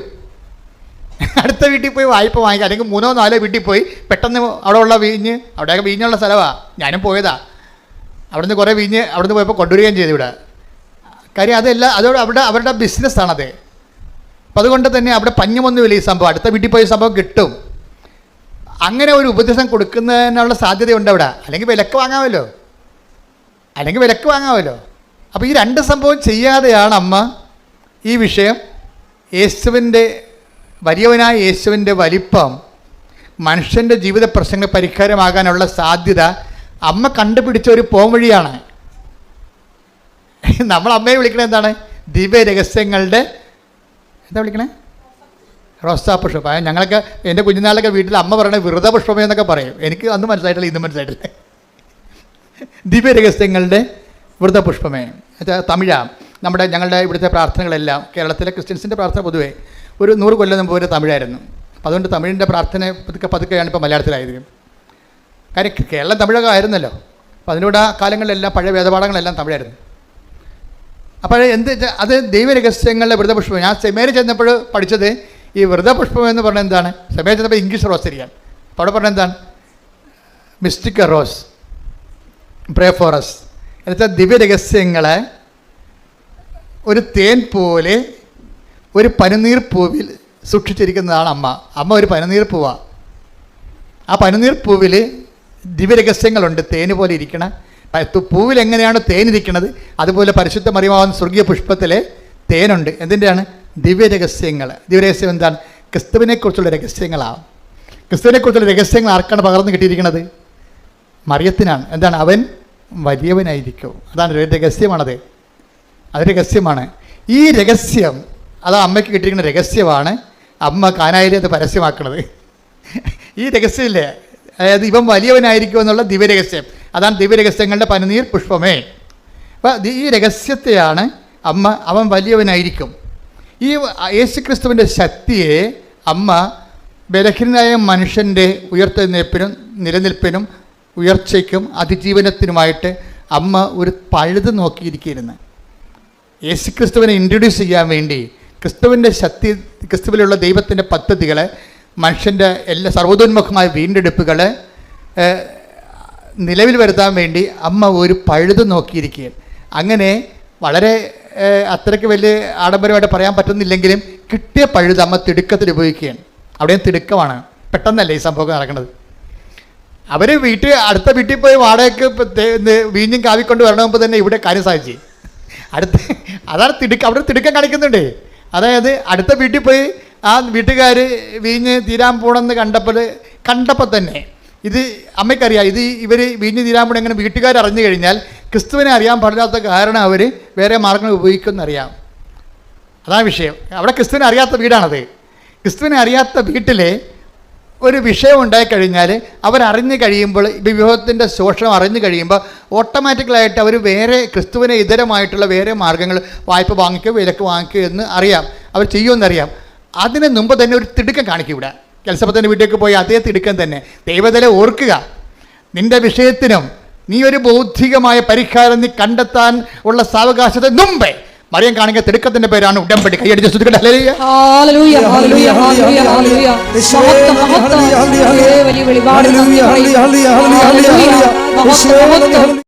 അടുത്ത വീട്ടിൽ പോയി വായ്പ വാങ്ങിക്കുക, അല്ലെങ്കിൽ 3-4 വീട്ടിൽ പോയി പെട്ടെന്ന് അവിടെ ഉള്ള വീഞ്ഞ്, അവിടെയൊക്കെ വീഞ്ഞുള്ള സ്ഥലമാണ്, ഞാനും പോയതാണ്. അവിടുന്ന് കുറേ വീഞ്ഞ് അവിടുന്ന് പോയപ്പോൾ കൊണ്ടുവരികയും ചെയ്തു ഇവിടെ. കാര്യം അതല്ല, അതോടെ അവരുടെ ബിസിനസ്സാണത്. അപ്പം അതുകൊണ്ട് തന്നെ അവിടെ പഞ്ഞമൊന്നുമില്ല ഈ സംഭവം, അടുത്ത വീട്ടിൽ പോയി സംഭവം കിട്ടും. അങ്ങനെ ഒരു ഉപദേശം കൊടുക്കുന്നതിനുള്ള സാധ്യതയുണ്ട് അവിടെ. അല്ലെങ്കിൽ വിലക്ക് വാങ്ങാമല്ലോ. അപ്പോൾ ഈ രണ്ട് സംഭവം ചെയ്യാതെയാണ് അമ്മ ഈ വിഷയം വലിയവനായ യേശുവിൻ്റെ വലിപ്പം മനുഷ്യൻ്റെ ജീവിത പ്രശ്നങ്ങൾ പരിഹാരമാകാനുള്ള സാധ്യത അമ്മ കണ്ടുപിടിച്ച ഒരു പോംവഴിയാണ്. നമ്മൾ അമ്മയെ വിളിക്കണത് എന്താണ്? ദിവ്യ രഹസ്യങ്ങളുടെ എന്താ വിളിക്കണേ? റോസാപുഷ്പം. ഞങ്ങളൊക്കെ എൻ്റെ കുഞ്ഞുനാളിലൊക്കെ വീട്ടിൽ അമ്മ പറയണത് വ്രതപുഷ്പമേ എന്നൊക്കെ പറയും. എനിക്ക് അന്ന് മനസ്സിലായിട്ടില്ല, ഇന്നും മനസ്സിലായിട്ടില്ല. ദിവ്യ രഹസ്യങ്ങളുടെ വ്രതപുഷ്പമേ തമിഴാണ്. ഞങ്ങളുടെ ഇവിടുത്തെ പ്രാർത്ഥനകളെല്ലാം, കേരളത്തിലെ ക്രിസ്ത്യൻസിൻ്റെ പ്രാർത്ഥന പൊതുവേ ഒരു 100 കൊല്ലം മുമ്പ് വരെ തമിഴായിരുന്നു. അപ്പോൾ അതുകൊണ്ട് തമിഴിൻ്റെ പ്രാർത്ഥന പതുക്കെയാണ് ഇപ്പോൾ മലയാളത്തിലായത്. കാര്യം കേരളം തമിഴകം ആയിരുന്നല്ലോ. അപ്പോൾ അതിലൂടെ ആ കാലങ്ങളിലെല്ലാം പഴയ വേദപാഠങ്ങളെല്ലാം തമിഴായിരുന്നു. അപ്പോൾ അത് ദൈവരഹസ്യങ്ങളുടെ വ്രതപുഷ്പം. ഞാൻ സെമിനാരി ചെന്നപ്പോൾ പഠിച്ചത് ഈ വ്രതപുഷ്പം എന്ന് പറഞ്ഞാൽ എന്താണ്? സെമിനാരി ചെന്നപ്പോൾ ഇംഗ്ലീഷ് റോസരിയാണ്. അപ്പോൾ അവിടെ പറഞ്ഞാൽ എന്താണ്? Mystic rose, pray for us. എന്നുവെച്ചാൽ ദിവ്യരഹസ്യങ്ങളെ ഒരു തേൻ പോലെ ഒരു പനിനീർ പൂവിൽ സൂക്ഷിച്ചിരിക്കുന്നതാണ് അമ്മ. അമ്മ ഒരു പനിനീർ പൂവാണ്. ആ പനിനീർ പൂവിൽ ദിവ്യരഹസ്യങ്ങളുണ്ട്. തേന് പോലെ ഇരിക്കണ പൂവിൽ എങ്ങനെയാണ് തേനിരിക്കുന്നത് അതുപോലെ പരിശുദ്ധ മറിയമാവുന്ന സ്വർഗീയ പുഷ്പത്തിലെ തേനുണ്ട്. എന്തിൻ്റെയാണ്? ദിവ്യരഹസ്യങ്ങൾ. ദിവ്യരഹസ്യം എന്താണ്? ക്രിസ്തുവിനെക്കുറിച്ചുള്ള രഹസ്യങ്ങളാണ്. ക്രിസ്തുവിനെക്കുറിച്ചുള്ള രഹസ്യങ്ങൾ ആർക്കാണ് പകർന്നു കിട്ടിയിരിക്കുന്നത്? മറിയത്തിനാണ്. എന്താണ്? അവൻ വലിയവനായിരിക്കും. അതാണ് രഹസ്യമാണത്. അത് രഹസ്യമാണ്. ഈ രഹസ്യം അത് അമ്മയ്ക്ക് കിട്ടിയിരിക്കുന്ന രഹസ്യമാണ് അമ്മ കാനായിലെ അത് പരസ്യമാക്കുന്നത്. ഈ രഹസ്യമില്ലേ, അതായത് ഇവൻ വലിയവനായിരിക്കും എന്നുള്ള ദിവ്യരഹസ്യം. അതാണ് ദിവ്യരഹസ്യങ്ങളുടെ പനിനീർ പുഷ്പമേ. അപ്പം ഈ രഹസ്യത്തെയാണ് അമ്മ അവൻ വലിയവനായിരിക്കും. ഈ യേശുക്രിസ്തുവിൻ്റെ ശക്തിയെ അമ്മ ബലഹീനനായ മനുഷ്യൻ്റെ ഉയർത്തെഴുന്നേൽപ്പിനും നിലനിൽപ്പിനും ഉയർച്ചയ്ക്കും അതിജീവനത്തിനുമായിട്ട് അമ്മ ഒരു പഴുത് നോക്കിയിരിക്കുന്നു. യേശുക്രിസ്തുവിനെ ഇൻട്രൊഡ്യൂസ് ചെയ്യാൻ വേണ്ടി ക്രിസ്തുവിൻ്റെ ശക്തി, ക്രിസ്തുവിലുള്ള ദൈവത്തിൻ്റെ പദ്ധതികൾ, മനുഷ്യൻ്റെ എല്ലാ സർവ്വതോന്മുഖമായ വീണ്ടെടുപ്പുകൾ നിലവിൽ വരുത്താൻ വേണ്ടി അമ്മ ഒരു പഴുത് നോക്കിയിരിക്കുകയാണ്. അങ്ങനെ വളരെ അത്രയ്ക്ക് വലിയ ആഡംബരമായിട്ട് പറയാൻ പറ്റുന്നില്ലെങ്കിലും കിട്ടിയ പഴുത് അമ്മ തിടുക്കത്തിൽ ഉപയോഗിക്കുകയാണ്. അവിടെയും തിടുക്കമാണ്, പെട്ടെന്നല്ലേ ഈ സംഭവം നടക്കുന്നത്. അവർ അടുത്ത വീട്ടിൽ പോയി വാടകയ്ക്ക് വീഞ്ഞും കാവിക്കൊണ്ട് വരണമെങ്കിൽ തന്നെ ഇവിടെ കാര്യം സാധിച്ചു. അതാണ് അവിടെ തിടുക്കം കാണിക്കുന്നുണ്ട്. അതായത് അടുത്ത വീട്ടിൽ പോയി ആ വീട്ടുകാർ വീഞ്ഞ് തീരാൻ പോകണമെന്ന് കണ്ടപ്പോൾ തന്നെ ഇത് അമ്മയ്ക്കറിയാം, ഇത് ഇവർ വീഞ്ഞ് തീരാൻ പോകണം എങ്ങനെ വീട്ടുകാർ അറിഞ്ഞു കഴിഞ്ഞാൽ ക്രിസ്തുവിനെ അറിയാൻ പാടില്ലാത്ത കാരണം അവർ വേറെ മാർഗങ്ങൾ ഉപയോഗിക്കുമെന്നറിയാം. അതാണ് വിഷയം. അവിടെ ക്രിസ്തുവിനെ അറിയാത്ത വീടാണത്. ക്രിസ്തുവിനെ അറിയാത്ത വീട്ടിലെ ഒരു വിഷയം ഉണ്ടായിക്കഴിഞ്ഞാൽ അവരറിഞ്ഞു കഴിയുമ്പോൾ, വിവാഹത്തിൻ്റെ ശോഷണം അറിഞ്ഞു കഴിയുമ്പോൾ ഓട്ടോമാറ്റിക്കലായിട്ട് അവർ വേറെ ക്രിസ്തുവിനെ ഇതരമായിട്ടുള്ള വേറെ മാർഗ്ഗങ്ങൾ, വായ്പ വാങ്ങിക്കുക, വിലക്ക് വാങ്ങിക്കുക എന്ന് അറിയാം, അവർ ചെയ്യുമെന്നറിയാം. അതിന് മുമ്പ് തന്നെ ഒരു തിടുക്കം കാണിക്കും. ഇവിടെ എലിസബത്തിൻ്റെ വീട്ടിലേക്ക് പോയി അതേ തിടുക്കം തന്നെ. ദൈവത്തിലെ ഓർക്കുക, നിൻ്റെ വിഷയത്തിനും നീ ഒരു ബൗദ്ധികമായ പരിഹാരം നീ കണ്ടെത്താൻ ഉള്ള സാവകാശത്തെ മുമ്പേ മറിയം കാണിക്കുന്ന തിടുക്കത്തിന്റെ പേരാണ് ഉടമ്പടി. കൈയടിച്ച് സ്തുതിക്കട്ടെ. ഹല്ലേലൂയ, ഹല്ലേലൂയ, ഹല്ലേലൂയ, ഹല്ലേലൂയ, ഹല്ലേലൂയ. മഹത്വം, വലിയ വെളിപാട്. ഹല്ലേലൂയ, ഹല്ലേലൂയ, ഹല്ലേലൂയ.